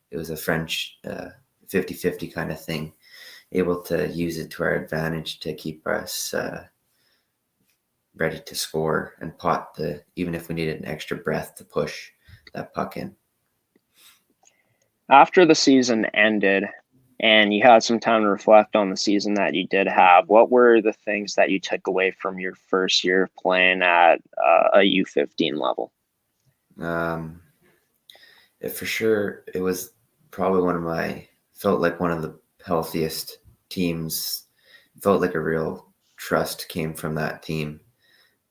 S3: It was a French 50-50 kind of thing, able to use it to our advantage to keep us ready to score and even if we needed an extra breath to push that puck in.
S1: After the season ended and you had some time to reflect on the season that you did have, what were the things that you took away from your first year of playing at a U15 level?
S3: For sure, it was probably felt like one of the healthiest teams. Felt like a real trust came from that team.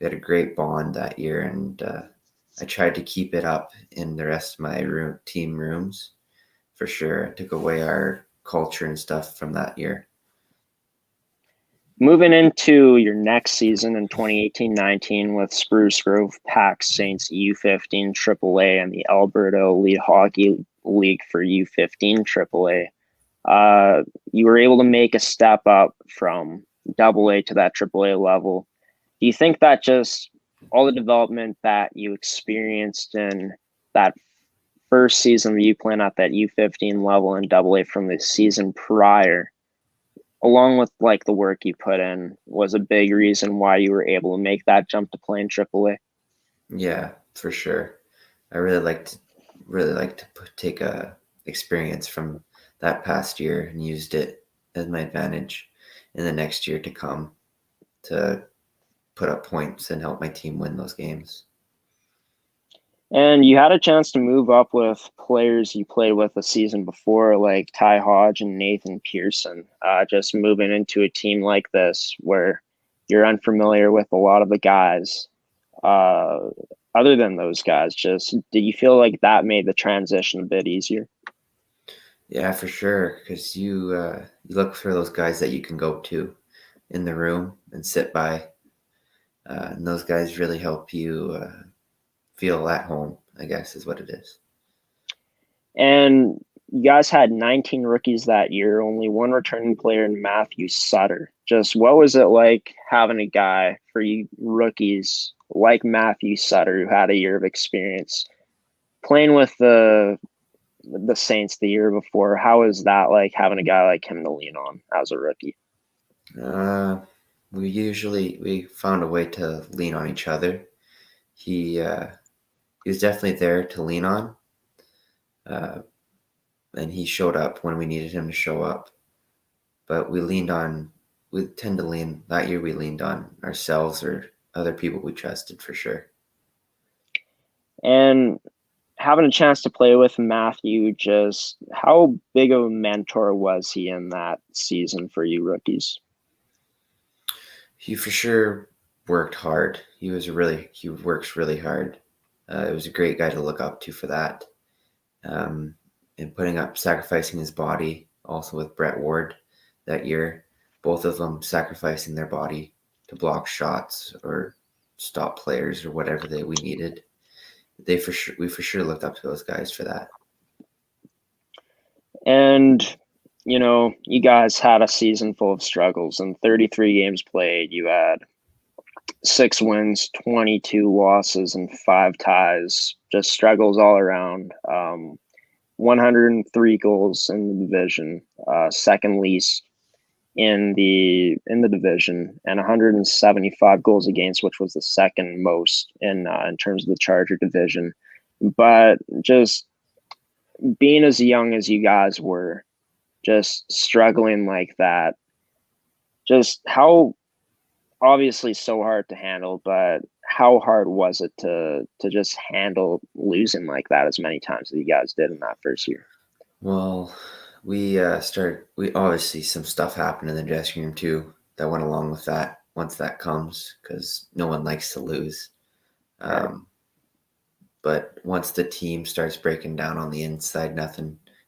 S3: We had a great bond that year, and I tried to keep it up in the rest of my team rooms. For sure, I took away our culture and stuff from that year.
S1: Moving into your next season in 2018-19 with Spruce Grove Pack Saints U15 AAA and the Alberta Elite Hockey League for U15 AAA, you were able to make a step up from AA to that AAA level. Do you think that just all the development that you experienced in that first season that you played at that U15 level in AA from the season prior, along with like the work you put in, was a big reason why you were able to make that jump to play in AAA.
S3: Yeah, for sure. I really like to take a experience from that past year and used it as my advantage in the next year to come to put up points and help my team win those games.
S1: And you had a chance to move up with players you played with the season before, like Ty Hodge and Nathan Pearson. Just moving into a team like this where you're unfamiliar with a lot of the guys. Other than those guys, just did you feel like that made the transition a bit easier?
S3: Yeah, for sure. Because you look for those guys that you can go to in the room and sit by, and those guys really help you feel at home, I guess is what it is.
S1: And you guys had 19 rookies that year, only one returning player in Matthew Sutter. Just what was it like having a guy for you rookies like Matthew Sutter who had a year of experience playing with the Saints the year before? How is that like having a guy like him to lean on as a rookie?
S3: Uh, we found a way to lean on each other. He was definitely there to lean on, uh, and he showed up when we needed him to show up. But we tend to lean, that year we leaned on ourselves or other people we trusted for sure.
S1: And having a chance to play with Matthew, just how big of a mentor was he in that season for you rookies?
S3: He for sure worked hard. He works really hard. It was a great guy to look up to for that. Um, and sacrificing his body also with Brett Ward that year, both of them sacrificing their body to block shots or stop players or whatever we needed. We for sure looked up to those guys for that.
S1: And you guys had a season full of struggles. In 33 games played, you had 6 wins, 22 losses, and 5 ties. Just struggles all around. 103 goals in the division, second least in the division, and 175 goals against, which was the second most in terms of the Charger division. But just being as young as you guys were, just struggling like that, just how obviously so hard to handle, but how hard was it to just handle losing like that as many times as you guys did in that first year?
S3: Well, we obviously some stuff happened in the dressing room too that went along with that once that comes, because no one likes to lose. But once the team starts breaking down on the inside,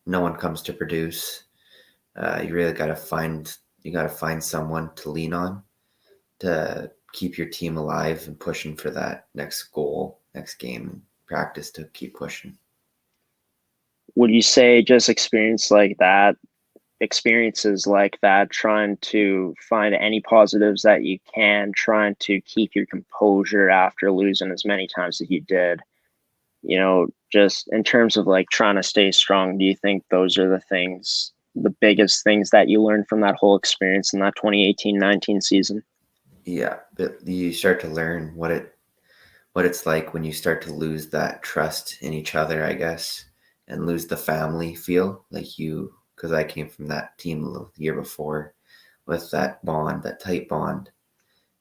S3: no one comes to produce. You really got to find someone to lean on to keep your team alive and pushing for that next goal, next game, and practice to keep pushing.
S1: Would you say just experiences like that, trying to find any positives that you can, trying to keep your composure after losing as many times as you did, just in terms of like trying to stay strong, do you think those are the biggest things that you learned from that whole experience in that 2018-19 season?
S3: Yeah, but you start to learn what it's like when you start to lose that trust in each other, I guess, and lose the family feel because I came from that team the year before with that bond, that tight bond,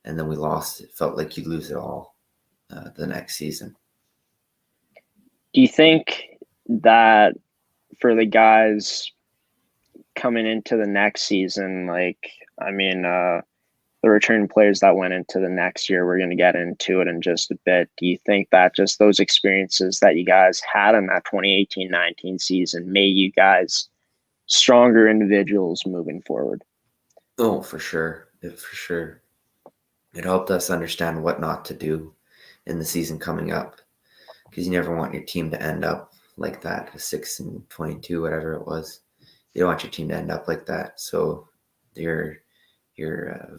S3: and then we lost. It felt like you lose it all the next season.
S1: Do you think that for the guys coming into the next season, the return players that went into the next year, we're going to get into it in just a bit. Do you think that just those experiences that you guys had in that 2018-19 season made you guys stronger individuals moving forward?
S3: Oh, for sure. For sure. It helped us understand what not to do in the season coming up, because you never want your team to end up like that, 6-22, whatever it was. You don't want your team to end up like that. So your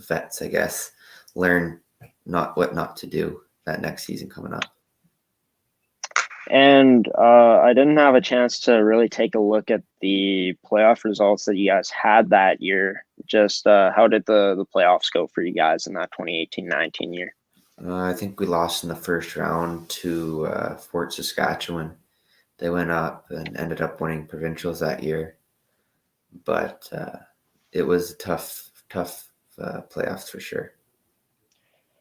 S3: vets, I guess, learn what not to do that next season coming up.
S1: And I didn't have a chance to really take a look at the playoff results that you guys had that year. Just how did the playoffs go for you guys in that 2018-19 year?
S3: I think we lost in the first round to Fort Saskatchewan. They went up and ended up winning provincials that year. But it was tough playoffs for sure.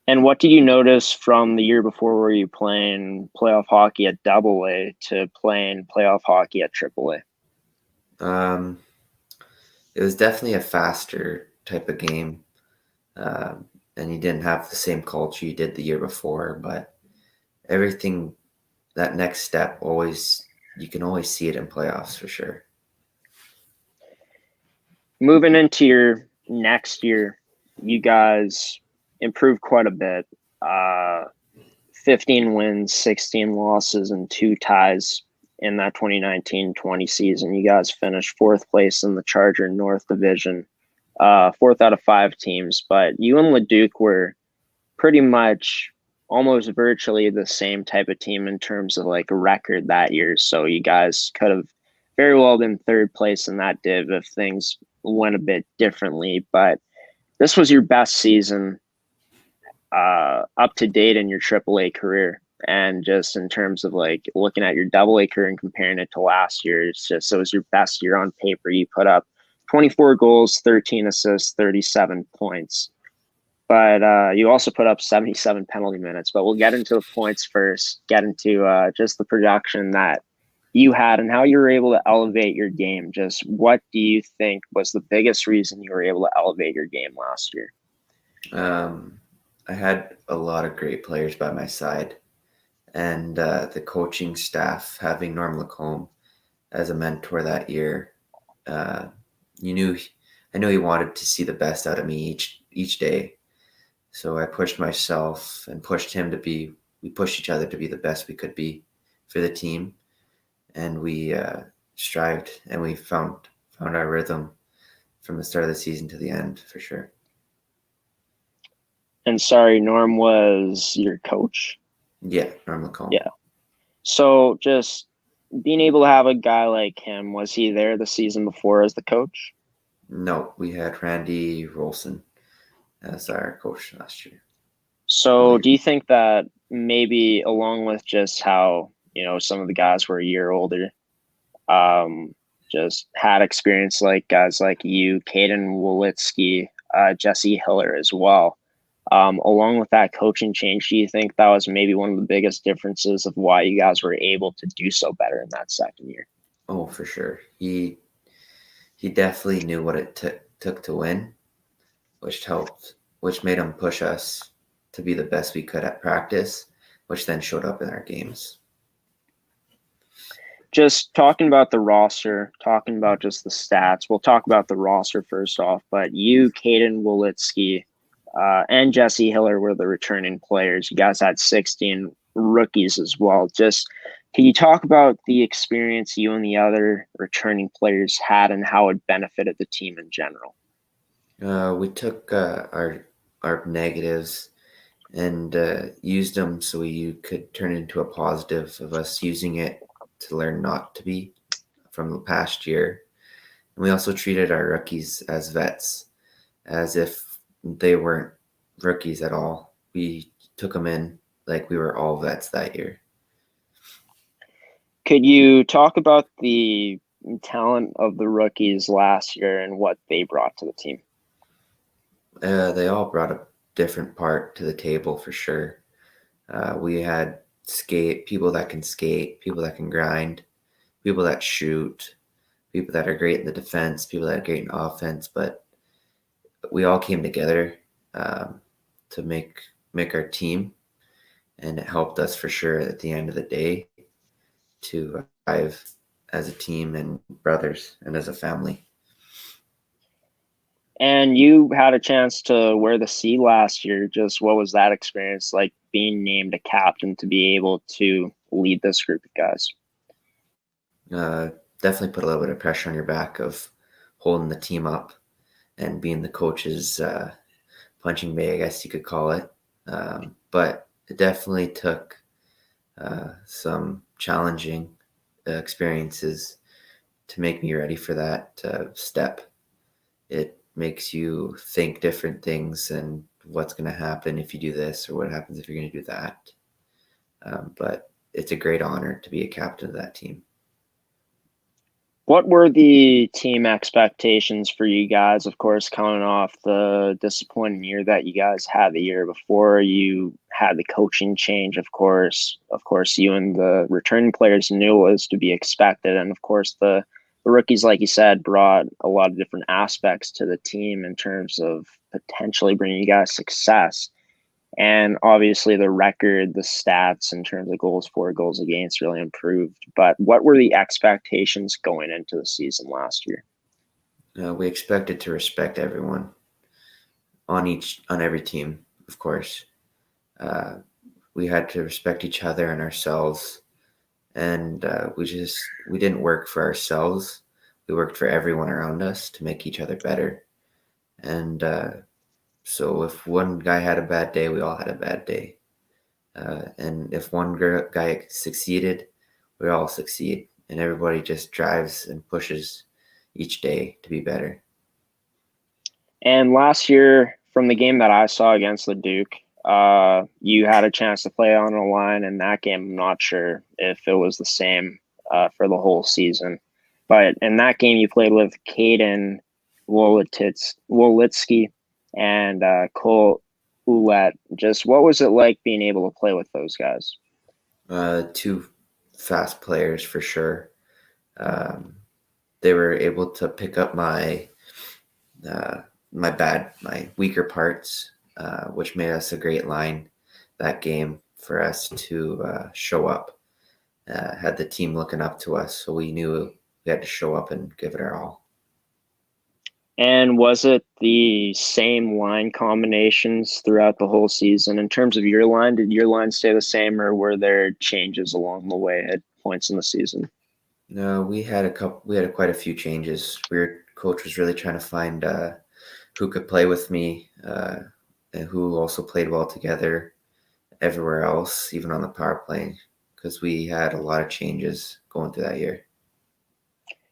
S1: And what did you notice from the year before? Were you playing playoff hockey at AA to playing playoff hockey at AAA?
S3: It was definitely a faster type of game. And you didn't have the same culture you did the year before, but everything, that next step, you can always see it in playoffs for sure.
S1: Moving into your next year, you guys improved quite a bit. 15 wins, 16 losses, and 2 ties in that 2019-20 season. You guys finished 4th place in the Charger North Division, 4th out of 5 teams. But you and Leduc were pretty much almost virtually the same type of team in terms of like a record that year. So you guys could have very well been 3rd place in that div if things went a bit differently. But this was your best season up to date in your AAA career. And just in terms of like looking at your AA career and comparing it to last year, it's just, so it was your best year on paper. You put up 24 goals, 13 assists, 37 points. But you also put up 77 penalty minutes. But we'll get into the points first, get into just the production that you had and how you were able to elevate your game. Just what do you think was the biggest reason you were able to elevate your game last year?
S3: I had a lot of great players by my side, and the coaching staff, having Norm Lacombe as a mentor that year, I know he wanted to see the best out of me each day. So I pushed myself and we pushed each other to be the best we could be for the team. And we strived and we found our rhythm from the start of the season to the end for sure.
S1: And sorry, Norm was your coach?
S3: Yeah, Norm Lacombe.
S1: Yeah. So just being able to have a guy like him, was he there the season before as the coach?
S3: No, we had Randy Rolson as our coach last year.
S1: So do you think that maybe along with just how, some of the guys were a year older, just had experience like guys like you, Caden Wolitsky, Jesse Hiller as well. Along with that coaching change, do you think that was maybe one of the biggest differences of why you guys were able to do so better in that second year?
S3: Oh, for sure. He definitely knew what it took to win, which made him push us to be the best we could at practice, which then showed up in our games.
S1: Just talking about the roster, talking about just the stats. We'll talk about the roster first off, but you, Caden Wolitsky, and Jesse Hiller were the returning players. You guys had 16 rookies as well. Just can you talk about the experience you and the other returning players had and how it benefited the team in general?
S3: We took our negatives and used them so you could turn into a positive of us using it to learn not to be from the past year. And we also treated our rookies as vets, as if they weren't rookies at all. We took them in like we were all vets that year.
S1: Could you talk about the talent of the rookies last year and what they brought to the team?
S3: They all brought a different part to the table for sure. We had people that can skate, people that can grind, people that shoot, people that are great in the defense, people that are great in offense. But we all came together to make our team, and it helped us for sure at the end of the day to thrive as a team and brothers and as a family.
S1: And you had a chance to wear the C last year. Just what was that experience like, being named a captain to be able to lead this group of guys?
S3: Definitely put a little bit of pressure on your back of holding the team up and being the coach's punching bag, I guess you could call it. But it definitely took some challenging experiences to make me ready for that step. It makes you think different things and what's going to happen if you do this or what happens if you're going to do that. But it's a great honor to be a captain of that team.
S1: What were the team expectations for you guys? Of course, coming off the disappointing year that you guys had the year before, you had the coaching change. Of course, you and the returning players knew what was to be expected, and of course, the rookies, like you said, brought a lot of different aspects to the team in terms of potentially bringing you guys success. And obviously, the record, the stats in terms of goals for, goals against really improved. But what were the expectations going into the season last year?
S3: We expected to respect everyone on every team, of course. We had to respect each other and ourselves. And we didn't work for ourselves. We worked for everyone around us to make each other better. And so if one guy had a bad day, we all had a bad day. And if one guy succeeded, we all succeed. And everybody just drives and pushes each day to be better.
S1: And last year, from the game that I saw against Leduc, you had a chance to play on a line in that game. I'm not sure if it was the same for the whole season. But in that game, you played with Caden Wolitsky and Cole Ouellette. Just what was it like being able to play with those guys?
S3: Two fast players for sure. They were able to pick up my weaker parts, which made us a great line that game for us to show up. Had the team looking up to us, so we knew we had to show up and give it our all.
S1: And was it the same line combinations throughout the whole season? In terms of your line, did your line stay the same, or were there changes along the way at points in the season?
S3: No, we had quite a few changes. Coach was really trying to find who could play with me and who also played well together everywhere else, even on the power play, because we had a lot of changes going through that year.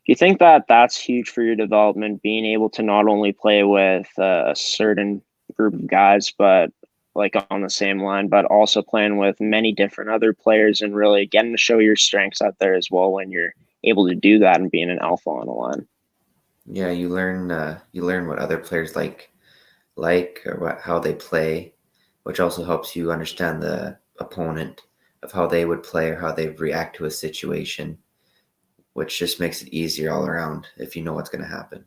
S1: Do you think that that's huge for your development, being able to not only play with a certain group of guys, but like on the same line, but also playing with many different other players and really getting to show your strengths out there as well when you're able to do that and being an alpha on a line?
S3: Yeah, you learn what other players like or how they play, which also helps you understand the opponent of how they would play or how they react to a situation, which just makes it easier all around if you know what's going to happen.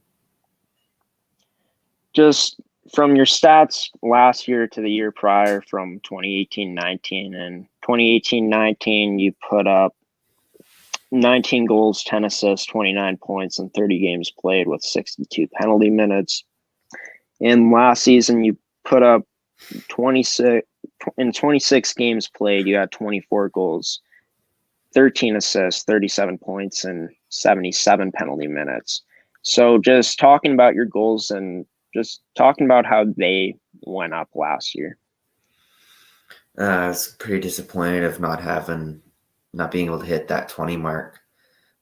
S1: Just from your stats last year to the year prior, from 2018-19, and 2018-19, you put up 19 goals, 10 assists, 29 points, and 30 games played with 62 penalty minutes. And last season, you put up 26 games played. You had 24 goals, 13 assists, 37 points, and 77 penalty minutes. So just talking about your goals and just talking about how they went up last year.
S3: I was pretty disappointed of not being able to hit that 20 mark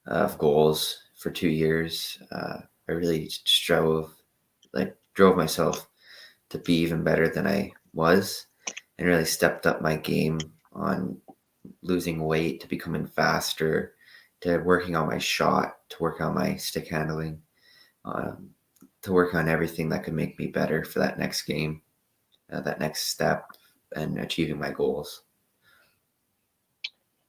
S3: of goals for 2 years. I really drove myself to be even better than I was, and really stepped up my game on losing weight, to becoming faster, to working on my shot, to work on my stick handling, to work on everything that could make me better for that next game, that next step, and achieving my goals.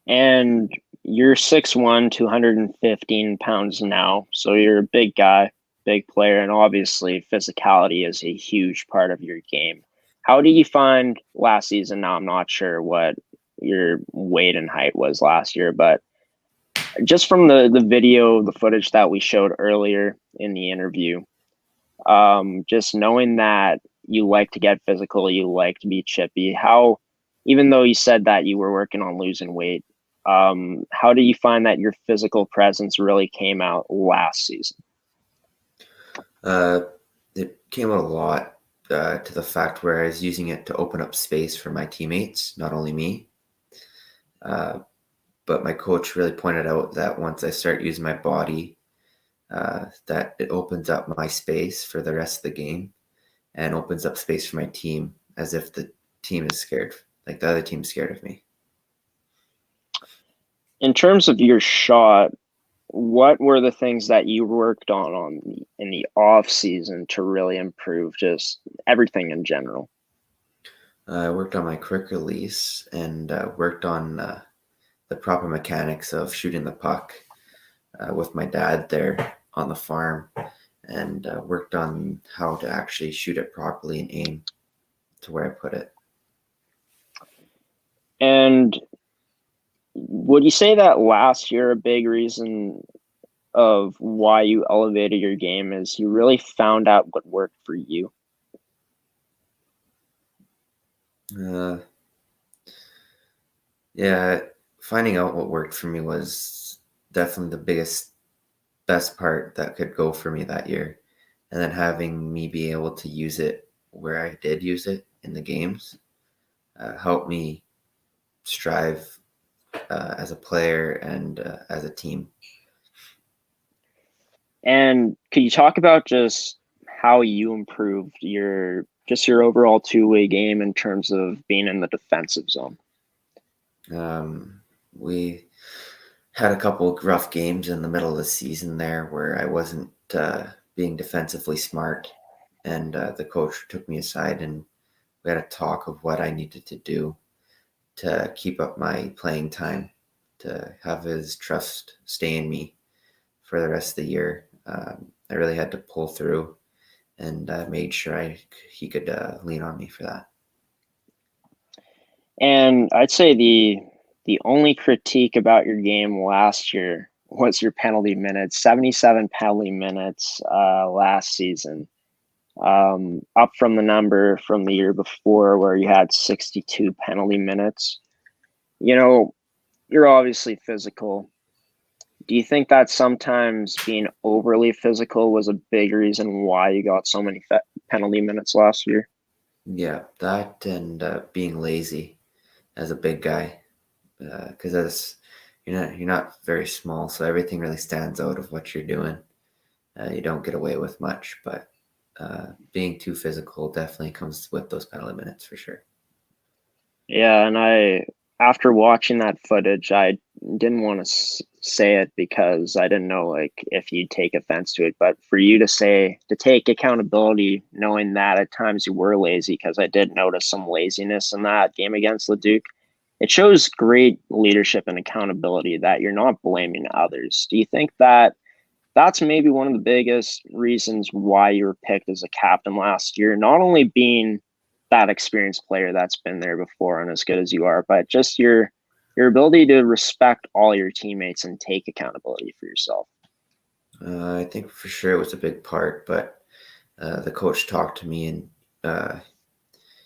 S1: And you're 6'1", 215 pounds now, so you're a big guy, big player, and obviously physicality is a huge part of your game. How did you find last season? Now, I'm not sure what your weight and height was last year, but just from the video, the footage that we showed earlier in the interview, just knowing that you like to get physical, you like to be chippy, how, even though you said that you were working on losing weight, how do you find that your physical presence really came out last season?
S3: It came out a lot to the fact where I was using it to open up space for my teammates, not only me. but my coach really pointed out that once I start using my body, that it opens up my space for the rest of the game and opens up space for my team, as if the team is scared, like the other team's scared of me.
S1: In terms of your shot, what were the things that you worked on in the off season to really improve just everything in general?
S3: I worked on my quick release and worked on the proper mechanics of shooting the puck with my dad there on the farm, and worked on how to actually shoot it properly and aim to where I put it.
S1: And would you say that last year a big reason of why you elevated your game is you really found out what worked for you?
S3: Yeah, finding out what worked for me was definitely the best part that could go for me that year. And then having me be able to use it where I did use it in the games helped me strive as a player and as a team.
S1: And could you talk about just how you improved your overall two-way game in terms of being in the defensive zone?
S3: We had a couple of rough games in the middle of the season there where I wasn't being defensively smart, and the coach took me aside and we had a talk of what I needed to do to keep up my playing time, to have his trust stay in me for the rest of the year. I really had to pull through, and made sure he could lean on me for that.
S1: And I'd say the only critique about your game last year was your penalty minutes, 77 penalty minutes last season, up from the number from the year before where you had 62 penalty minutes. You know, you're obviously physical. Do you think that sometimes being overly physical was a big reason why you got so many penalty minutes last year?
S3: Yeah, that and being lazy as a big guy, because as you're not very small, so everything really stands out of what you're doing. You don't get away with much, but being too physical definitely comes with those penalty minutes for sure.
S1: Yeah, and after watching that footage, I didn't want to say it because I didn't know like if you'd take offense to it. But for you to take accountability, knowing that at times you were lazy, because I did notice some laziness in that game against Leduc, it shows great leadership and accountability that you're not blaming others. Do you think that that's maybe one of the biggest reasons why you were picked as a captain last year? Not only being that experienced player that's been there before and as good as you are, but just your ability to respect all your teammates and take accountability for yourself.
S3: I think for sure it was a big part, but the coach talked to me, and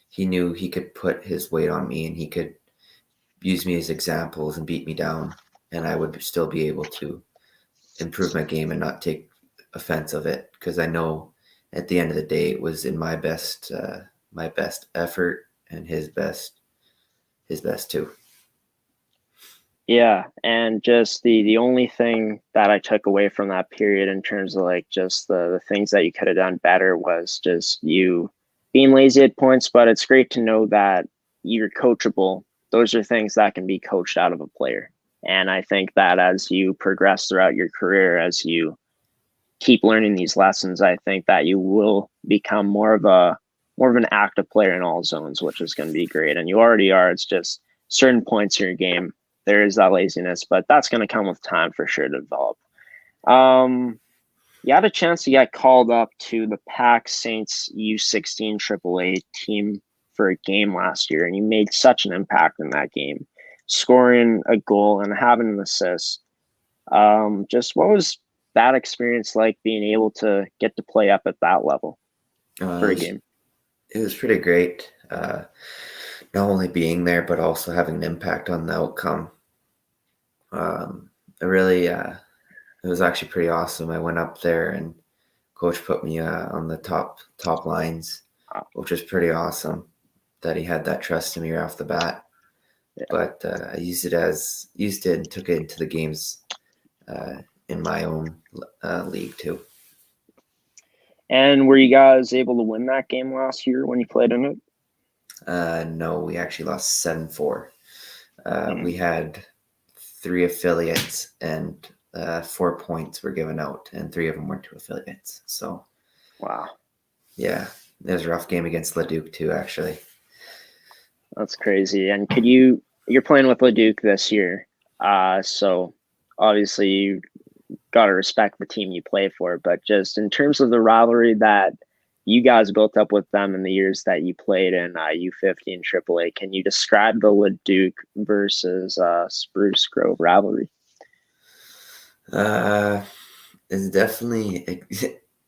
S3: he knew he could put his weight on me and he could use me as examples and beat me down, and I would still be able to improve my game and not take offense of it, because I know at the end of the day it was in my best effort and his best too.
S1: Yeah, and just the only thing that I took away from that period in terms of like just the things that you could have done better was just you being lazy at points, but it's great to know that you're coachable. Those are things that can be coached out of a player. And I think that as you progress throughout your career, as you keep learning these lessons, I think that you will become more of an active player in all zones, which is going to be great. And you already are. It's just certain points in your game there is that laziness, but that's going to come with time for sure to develop. You had a chance to get called up to the Pac Saints U16 AAA team for a game last year, and you made such an impact in that game, scoring a goal and having an assist. Just what was that experience like, being able to get to play up at that level for a game?
S3: It was pretty great. Not only being there, but also having an impact on the outcome. It really, it was actually pretty awesome. I went up there and coach put me on the top lines, which was pretty awesome that he had that trust in me right off the bat. but I used it and took it into the games in my own league too.
S1: And were you guys able to win that game last year when you played in it?
S3: No, we actually lost 7-4. We had 3 affiliates and 4 points were given out, and 3 of them went to affiliates. So,
S1: wow,
S3: yeah, it was a rough game against Leduc too, actually.
S1: that's crazy. And you're playing with Leduc this year, so obviously you got to respect the team you play for. But just in terms of the rivalry that you guys built up with them in the years that you played in U15 AAA, can you describe the Leduc versus Spruce Grove rivalry?
S3: It's definitely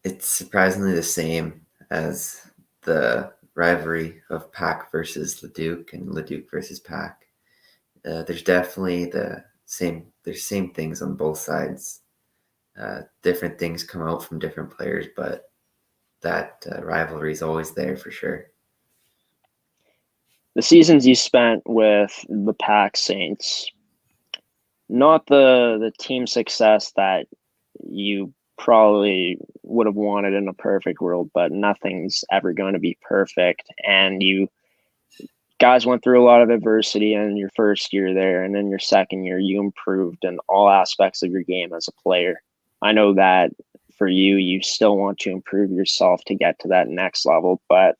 S3: it's surprisingly the same as the rivalry of Pack versus Leduc and Leduc versus Pack. There's definitely the same things on both sides. Different things come out from different players, but that rivalry is always there for sure.
S1: The seasons you spent with the Pack Saints, not the team success that you probably would have wanted in a perfect world, but nothing's ever going to be perfect. And you guys went through a lot of adversity in your first year there, and then your second year, you improved in all aspects of your game as a player. I know that for you, you still want to improve yourself to get to that next level, but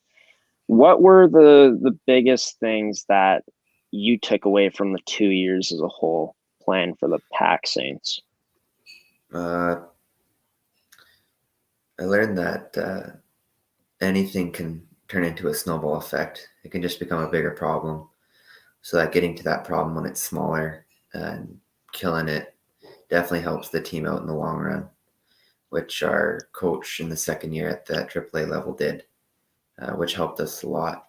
S1: what were the biggest things that you took away from the 2 years as a whole playing for the Pack Saints?
S3: I learned that anything can turn into a snowball effect. It can just become a bigger problem. So that getting to that problem when it's smaller and killing it definitely helps the team out in the long run, which our coach in the second year at the AAA level did, which helped us a lot.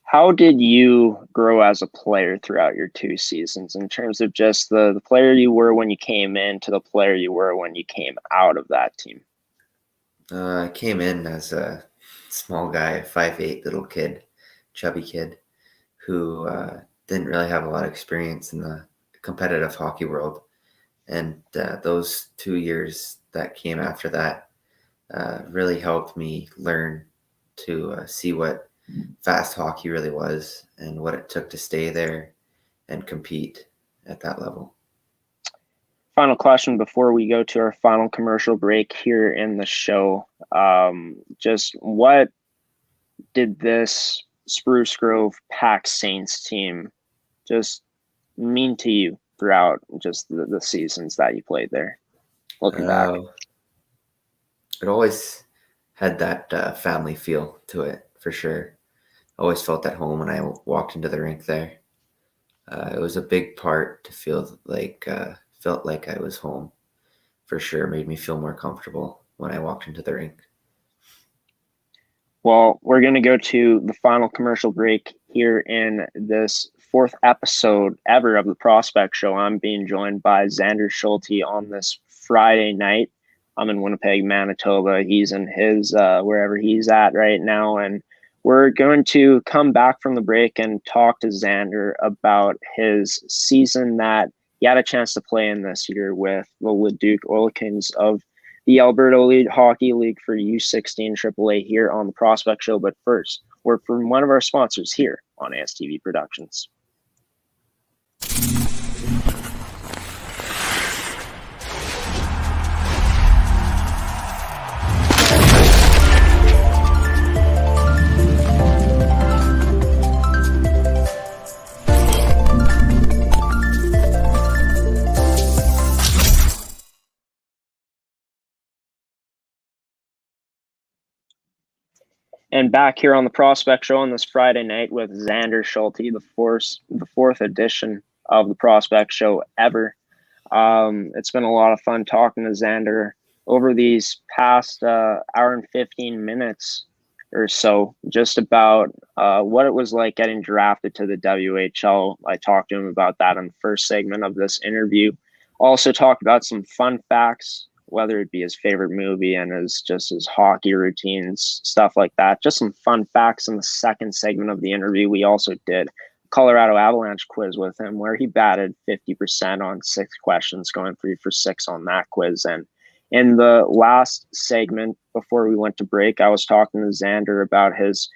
S1: How did you grow as a player throughout your 2 seasons in terms of just the player you were when you came in to the player you were when you came out of that team?
S3: I came in as a small guy, 5'8", little kid, chubby kid, who didn't really have a lot of experience in the competitive hockey world. And those 2 years that came after that really helped me learn to see what fast hockey really was and what it took to stay there and compete at that level.
S1: Final question before we go to our final commercial break here in the show. Just what did this Spruce Grove Pack Saints team just mean to you throughout just the seasons that you played there, looking back?
S3: It always had that family feel to it, for sure. I always felt at home when I walked into the rink there. It was a big part to felt like I was home. For sure, made me feel more comfortable when I walked into the rink.
S1: Well, we're going to go to the final commercial break here in this 4th episode ever of the Prospect Show. I'm being joined by Xander Schulte on this Friday night. I'm in Winnipeg, Manitoba. He's in his wherever he's at right now, and we're going to come back from the break and talk to Xander about his season that he had a chance to play in this year with the Leduc Oil Kings of the Alberta Elite Hockey League for U16 AAA here on the Prospect Show. But first, we're from one of our sponsors here on ASTV Productions. And back here on the Prospect Show on this Friday night with Xander Schulte, the 4th edition of the Prospect Show ever. It's been a lot of fun talking to Xander over these past hour and 15 minutes or so, just about what it was like getting drafted to the WHL. I talked to him about that in the first segment of this interview. Also talked about some fun facts, whether it be his favorite movie and his hockey routines, stuff like that. Just some fun facts in the second segment of the interview. We also did Colorado Avalanche quiz with him where he batted 50% on 6 questions, going 3 for 6 on that quiz. And in the last segment before we went to break, I was talking to Xander about his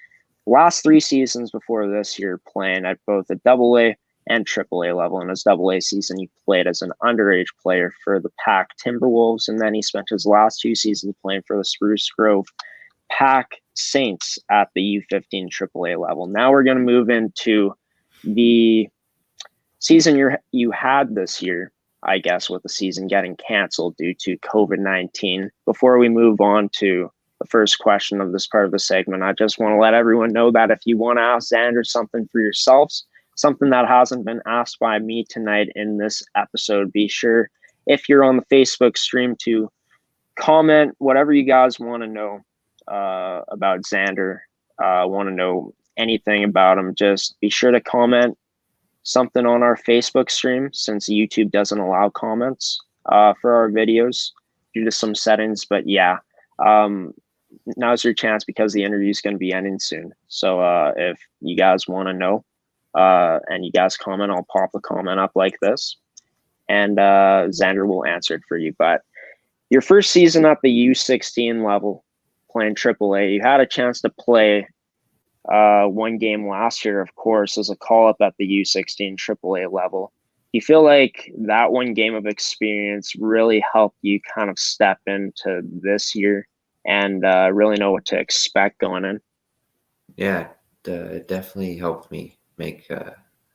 S1: last 3 seasons before this year playing at both a AA and AAA level. In his AA season, he played as an underage player for the Pack Timberwolves, and then he spent his last 2 seasons playing for the Spruce Grove Pack Saints at the U15 AAA level. Now we're going to move into the season you had this year, I guess, with the season getting canceled due to COVID-19. Before we move on to the first question of this part of the segment, I just want to let everyone know that if you want to ask Xander something for yourselves, something that hasn't been asked by me tonight in this episode, be sure, if you're on the Facebook stream, to comment whatever you guys want to know about Xander, want to know anything about him. Just be sure to comment something on our Facebook stream, since YouTube doesn't allow comments for our videos due to some settings. But yeah, now's your chance because the interview is going to be ending soon. So if you guys want to know and you guys comment, I'll pop the comment up like this, and Xander will answer it for you. But your first season at the U16 level, playing AAA, you had a chance to play 1 game last year, of course, as a call-up at the U16 AAA level. Do you feel like that 1 game of experience really helped you kind of step into this year and really know what to expect going in?
S3: Yeah, it definitely helped me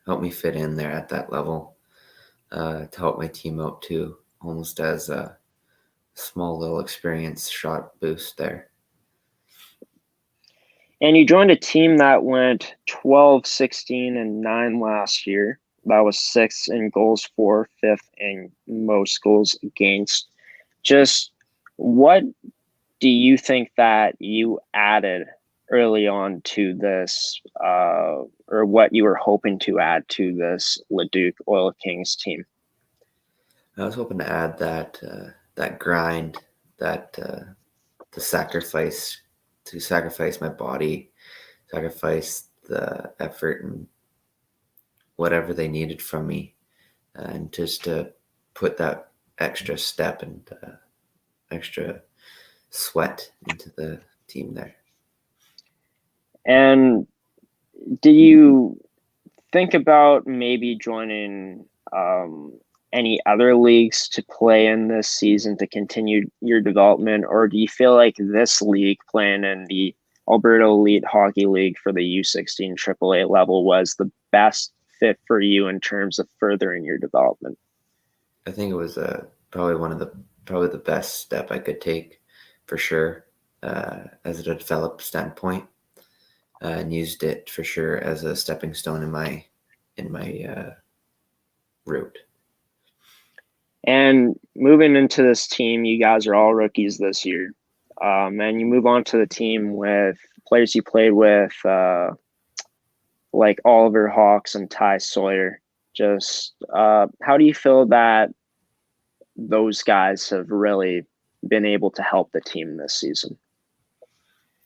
S3: help me fit in there at that level, to help my team out too, almost as a small little experience shot boost there.
S1: And you joined a team that went 12, 16, and 9 last year. That was 6th in goals for, 5th in most goals against. Just what do you think that you added early on to this, or what you were hoping to add to this Leduc Oil Kings team?
S3: I was hoping to add that grind, that to sacrifice my body, sacrifice the effort and whatever they needed from me, and just to put that extra step and extra sweat into the team there.
S1: And do you think about maybe joining any other leagues to play in this season to continue your development, or do you feel like this league, playing in the Alberta Elite Hockey League for the U16 AAA level, was the best fit for you in terms of furthering your development?
S3: I think it was probably the best step I could take, for sure, as a developed standpoint, and used it for sure as a stepping stone in my route.
S1: And moving into this team, you guys are all rookies this year. And you move on to the team with players you played with, like Oliver Hawks and Ty Sawyer. Just how do you feel that those guys have really been able to help the team this season?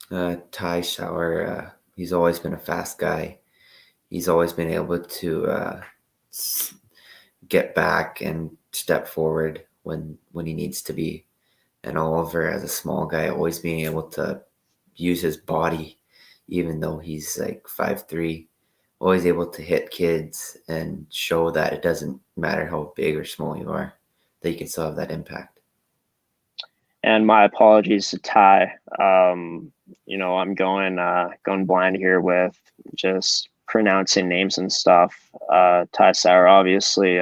S3: Ty Sawyer, he's always been a fast guy. He's always been able to get back and step forward when he needs to be. And Oliver, as a small guy, always being able to use his body, even though he's like 5'3", always able to hit kids and show that it doesn't matter how big or small you are, that you can still have that impact.
S1: And my apologies to Ty. I'm going blind here with just pronouncing names and stuff. Ty Sauer, obviously,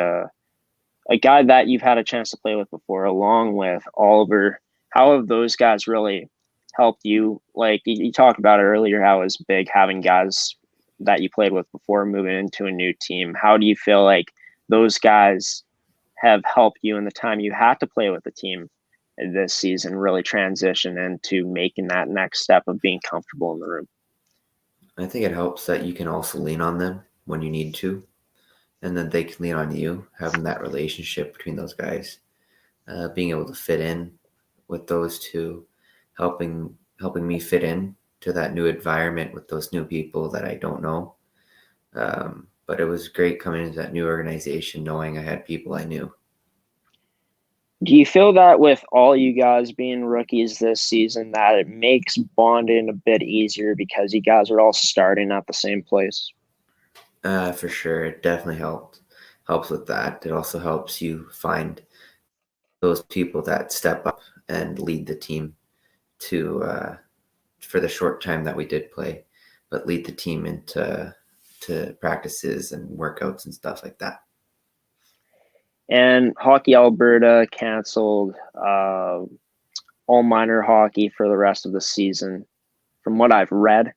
S1: a guy that you've had a chance to play with before, along with Oliver. How have those guys really helped you? Like you talked about it earlier, how it was big having guys that you played with before moving into a new team. How do you feel like those guys have helped you in the time you had to play with the team this season really transition into making that next step of being comfortable in the room?
S3: I think it helps that you can also lean on them when you need to, and then they can lean on you, having that relationship between those guys, being able to fit in with those two, helping me fit in to that new environment with those new people that I don't know. But it was great coming into that new organization, knowing I had people I knew.
S1: Do you feel that with all you guys being rookies this season, that it makes bonding a bit easier because you guys are all starting at the same place?
S3: For sure, it definitely helps with that. It also helps you find those people that step up and lead the team for the short time that we did play, but lead the team into practices and workouts and stuff like that.
S1: And Hockey Alberta canceled all minor hockey for the rest of the season. From what I've read,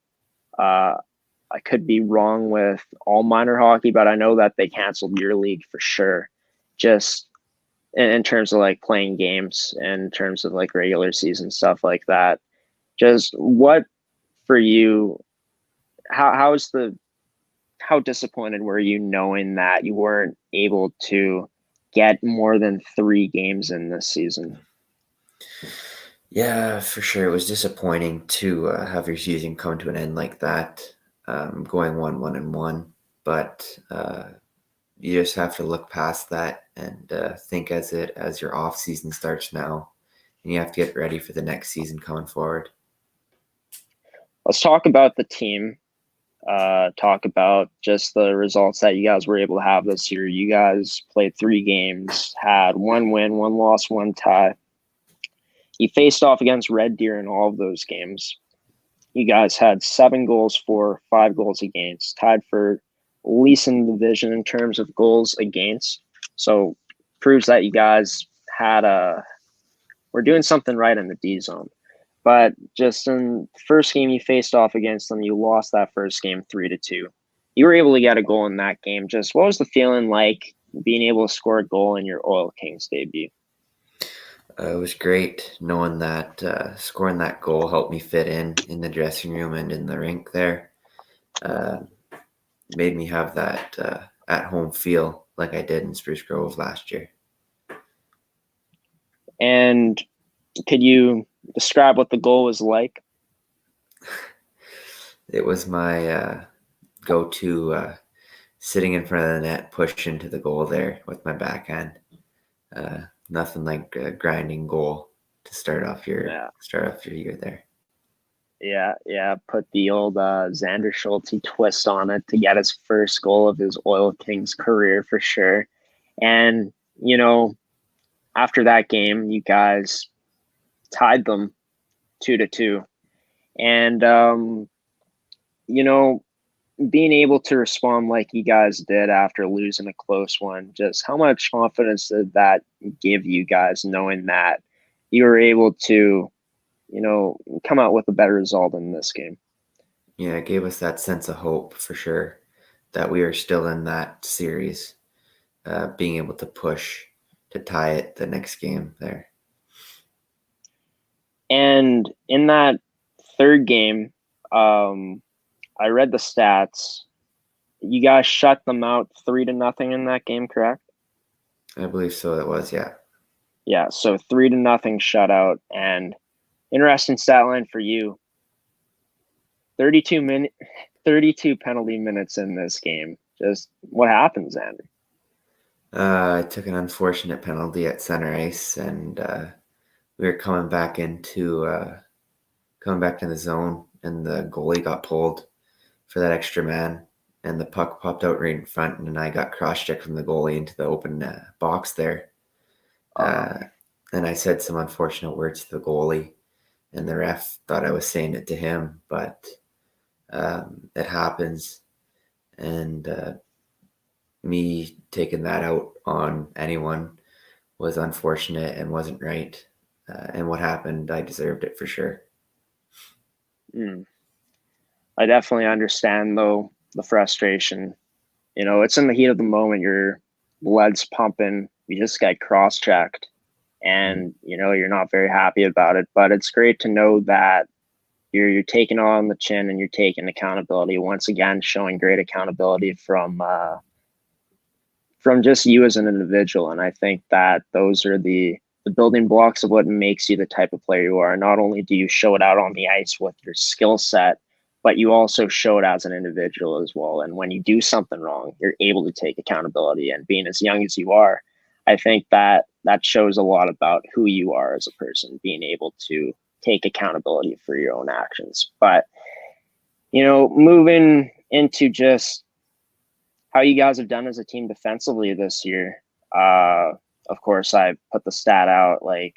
S1: I could be wrong with all minor hockey, but I know that they canceled your league for sure. Just in terms of like playing games and in terms of like regular season stuff like that. Just what for you? How disappointed were you knowing that you weren't able to get more than 3 games in this season?
S3: Yeah, for sure. It was disappointing to have your season come to an end like that, going 1-1-1. But you just have to look past that and think as your off season starts now, and you have to get ready for the next season coming forward.
S1: Let's talk about the team. Talk about just the results that you guys were able to have this year. You guys played 3 games, had 1 win, 1 loss, 1 tie. You faced off against Red Deer in all of those games. You guys had 7 goals for, 5 goals against, tied for least in the division in terms of goals against. So proves that you guys were doing something right in the D zone. But just in the first game you faced off against them, you lost that first game 3-2. You were able to get a goal in that game. Just what was the feeling like being able to score a goal in your Oil Kings debut?
S3: It was great knowing that scoring that goal helped me fit in the dressing room and in the rink there. Made me have that at-home feel like I did in Spruce Grove last year.
S1: And could you describe what the goal was like?
S3: It was my go-to sitting in front of the net, push into the goal there with my backhand. Nothing like a grinding goal to start off your year there.
S1: Yeah. Put the old Xander Schulte twist on it to get his first goal of his Oil Kings career for sure. And, after that game, you guys tied them 2-2. And, being able to respond like you guys did after losing a close one, just how much confidence did that give you guys knowing that you were able to, come out with a better result in this game?
S3: Yeah, it gave us that sense of hope for sure that we are still in that series, being able to push to tie it the next game there.
S1: And in that third game, I read the stats. You guys shut them out 3-0 in that game, correct?
S3: I believe so. It was, yeah.
S1: Yeah, so 3-0 shutout. And interesting stat line for you: 32 penalty minutes in this game. Just what happens, Andrew?
S3: I took an unfortunate penalty at center ice, and we were coming back into the zone, and the goalie got pulled for that extra man, and the puck popped out right in front, and I got cross-checked from the goalie into the open box there. And I said some unfortunate words to the goalie, and the ref thought I was saying it to him, but it happens. And me taking that out on anyone was unfortunate and wasn't right. And what happened, I deserved it for sure.
S1: I definitely understand, though, the frustration. It's in the heat of the moment. Your blood's pumping. You just get cross-checked, and you're not very happy about it. But it's great to know that you're taking it on the chin and you're taking accountability. Once again, showing great accountability from just you as an individual. And I think that those are the building blocks of what makes you the type of player you are. Not only do you show it out on the ice with your skill set, but you also show it as an individual as well. And when you do something wrong, you're able to take accountability. And being as young as you are, I think that shows a lot about who you are as a person, being able to take accountability for your own actions. But, moving into just how you guys have done as a team defensively this year. Of course, I put the stat out, like,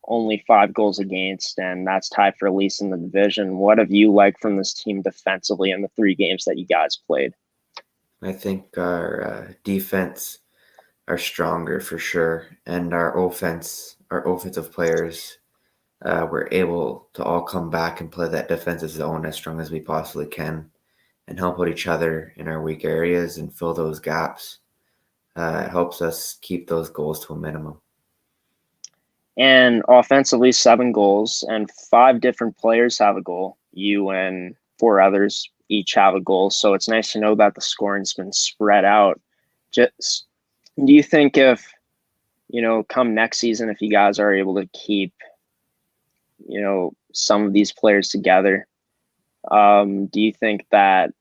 S1: only 5 goals against, and that's tied for least in the division. What have you liked from this team defensively in the 3 games that you guys played?
S3: I think our defense are stronger for sure, and our offensive players were able to all come back and play that defensive zone as strong as we possibly can and help out each other in our weak areas and fill those gaps. It helps us keep those goals to a minimum.
S1: And offensively, 7 goals, and 5 different players have a goal. You and 4 others each have a goal. So it's nice to know that the scoring's been spread out. Just, do you think if, come next season, if you guys are able to keep, some of these players together, do you think that,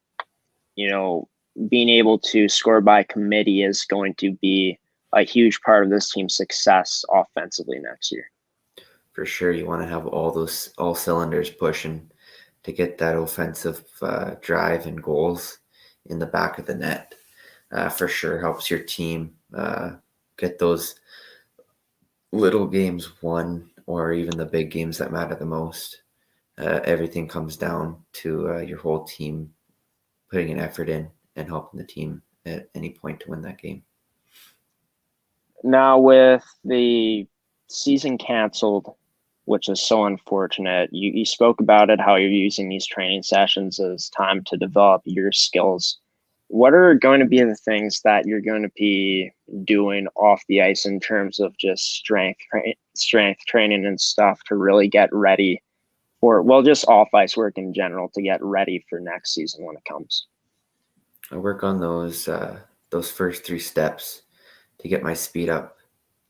S1: being able to score by committee is going to be a huge part of this team's success offensively next year?
S3: For sure, you want to have all cylinders pushing to get that offensive drive and goals in the back of the net. For sure, helps your team get those little games won, or even the big games that matter the most. Everything comes down to your whole team putting an effort in and helping the team at any point to win that game.
S1: Now, with the season canceled, which is so unfortunate, you spoke about it, how you're using these training sessions as time to develop your skills. What are going to be the things that you're going to be doing off the ice in terms of just strength training and stuff to really get ready for, well, just off ice work in general to get ready for next season when it comes?
S3: I work on those first 3 steps to get my speed up,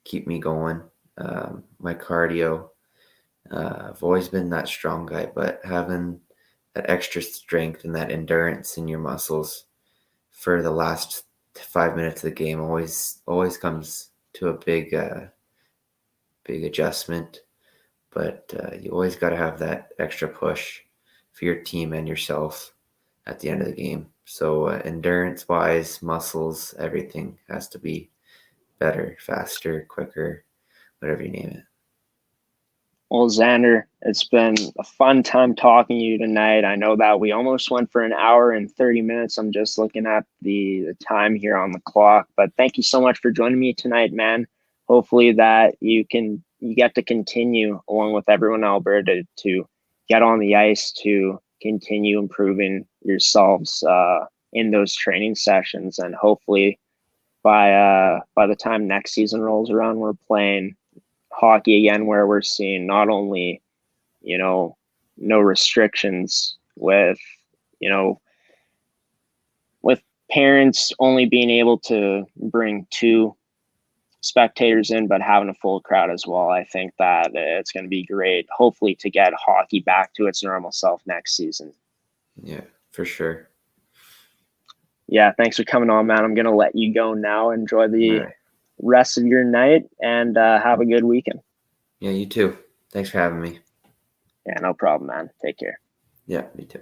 S3: keep me going. My cardio. I've always been that strong guy, but having that extra strength and that endurance in your muscles for the last 5 minutes of the game always comes to a big adjustment. But you always got to have that extra push for your team and yourself at the end of the game. So endurance-wise, muscles, everything has to be better, faster, quicker, whatever you name it.
S1: Well, Xander, it's been a fun time talking to you tonight. I know that we almost went for an hour and 30 minutes. I'm just looking at the time here on the clock. But thank you so much for joining me tonight, man. Hopefully that you get to continue along with everyone in Alberta to get on the ice, to continue improving yourselves in those training sessions. And hopefully by the time next season rolls around, we're playing hockey again, where we're seeing not only, no restrictions with, with parents only being able to bring 2 spectators in, but having a full crowd as well. I think that it's going to be great, hopefully, to get hockey back to its normal self next season.
S3: Yeah, for sure.
S1: Yeah, thanks for coming on, man. I'm going to let you go now. Enjoy the rest of your night and have a good weekend.
S3: Yeah, you too. Thanks for having me.
S1: Yeah, no problem, man. Take care.
S3: Yeah, me too.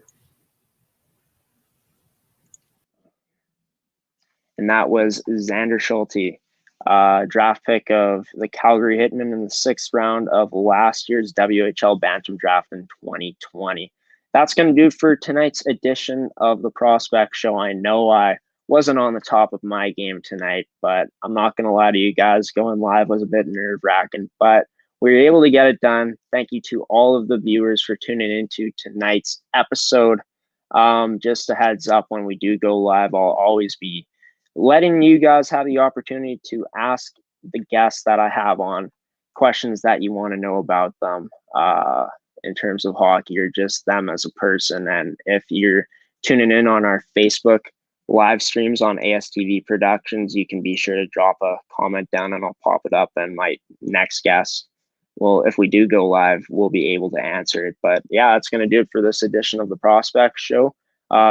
S1: And that was Xander Schulte, draft pick of the Calgary Hitmen in the 6th round of last year's WHL Bantam draft in 2020. That's going to do for tonight's edition of the Prospect Show. I know I wasn't on the top of my game tonight, but I'm not going to lie to you guys. Going live was a bit nerve-wracking, but we were able to get it done. Thank you to all of the viewers for tuning into tonight's episode. Just a heads up, when we do go live, I'll always be letting you guys have the opportunity to ask the guests that I have on questions that you want to know about them in terms of hockey, or just them as a person. And if you're tuning in on our Facebook live streams on ASTV Productions, you can be sure to drop a comment down and I'll pop it up, and my next guest well, if we do go live, we'll be able to answer it. But yeah, that's going to do it for this edition of the Prospect Show.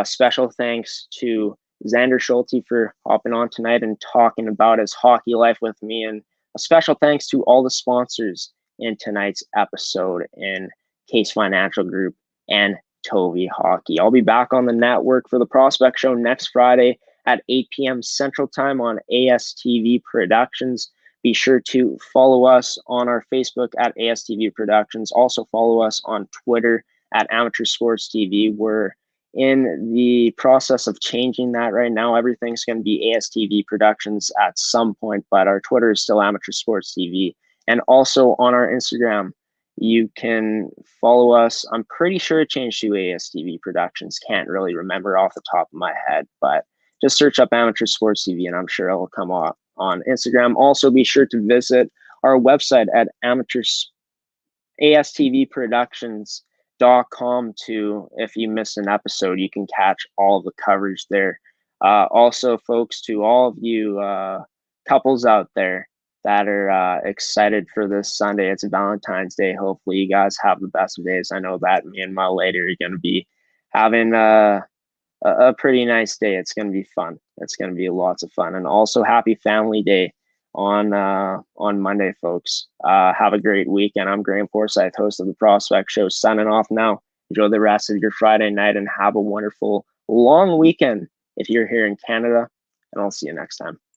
S1: Special thanks to Xander Schulte for hopping on tonight and talking about his hockey life with me. And a special thanks to all the sponsors in tonight's episode in Case Financial Group and Tovey Hockey. I'll be back on the network for the Prospect Show next Friday at 8 p.m. Central Time on ASTV Productions. Be sure to follow us on our Facebook at ASTV Productions. Also follow us on Twitter at Amateur Sports TV. We're in the process of changing that right now. Everything's going to be ASTV Productions at some point, but our Twitter is still Amateur Sports TV. And also on our Instagram, you can follow us. I'm pretty sure it changed to ASTV Productions. Can't really remember off the top of my head, but just search up Amateur Sports TV and I'm sure it'll come up on Instagram. Also, be sure to visit our website at ASTVProductions.com to, if you missed an episode, you can catch all of the coverage there. Also, folks, to all of you couples out there that are excited for this Sunday, it's Valentine's Day. Hopefully you guys have the best of days. I know that me and my lady are going to be having a pretty nice day. It's going to be fun. It's going to be lots of fun. And also happy Family Day on Monday, folks. Have a great weekend. I'm Graeme Forsyth, host of the Prospect Show, signing off now. Enjoy the rest of your Friday night and have a wonderful long weekend if you're here in Canada. And I'll see you next time.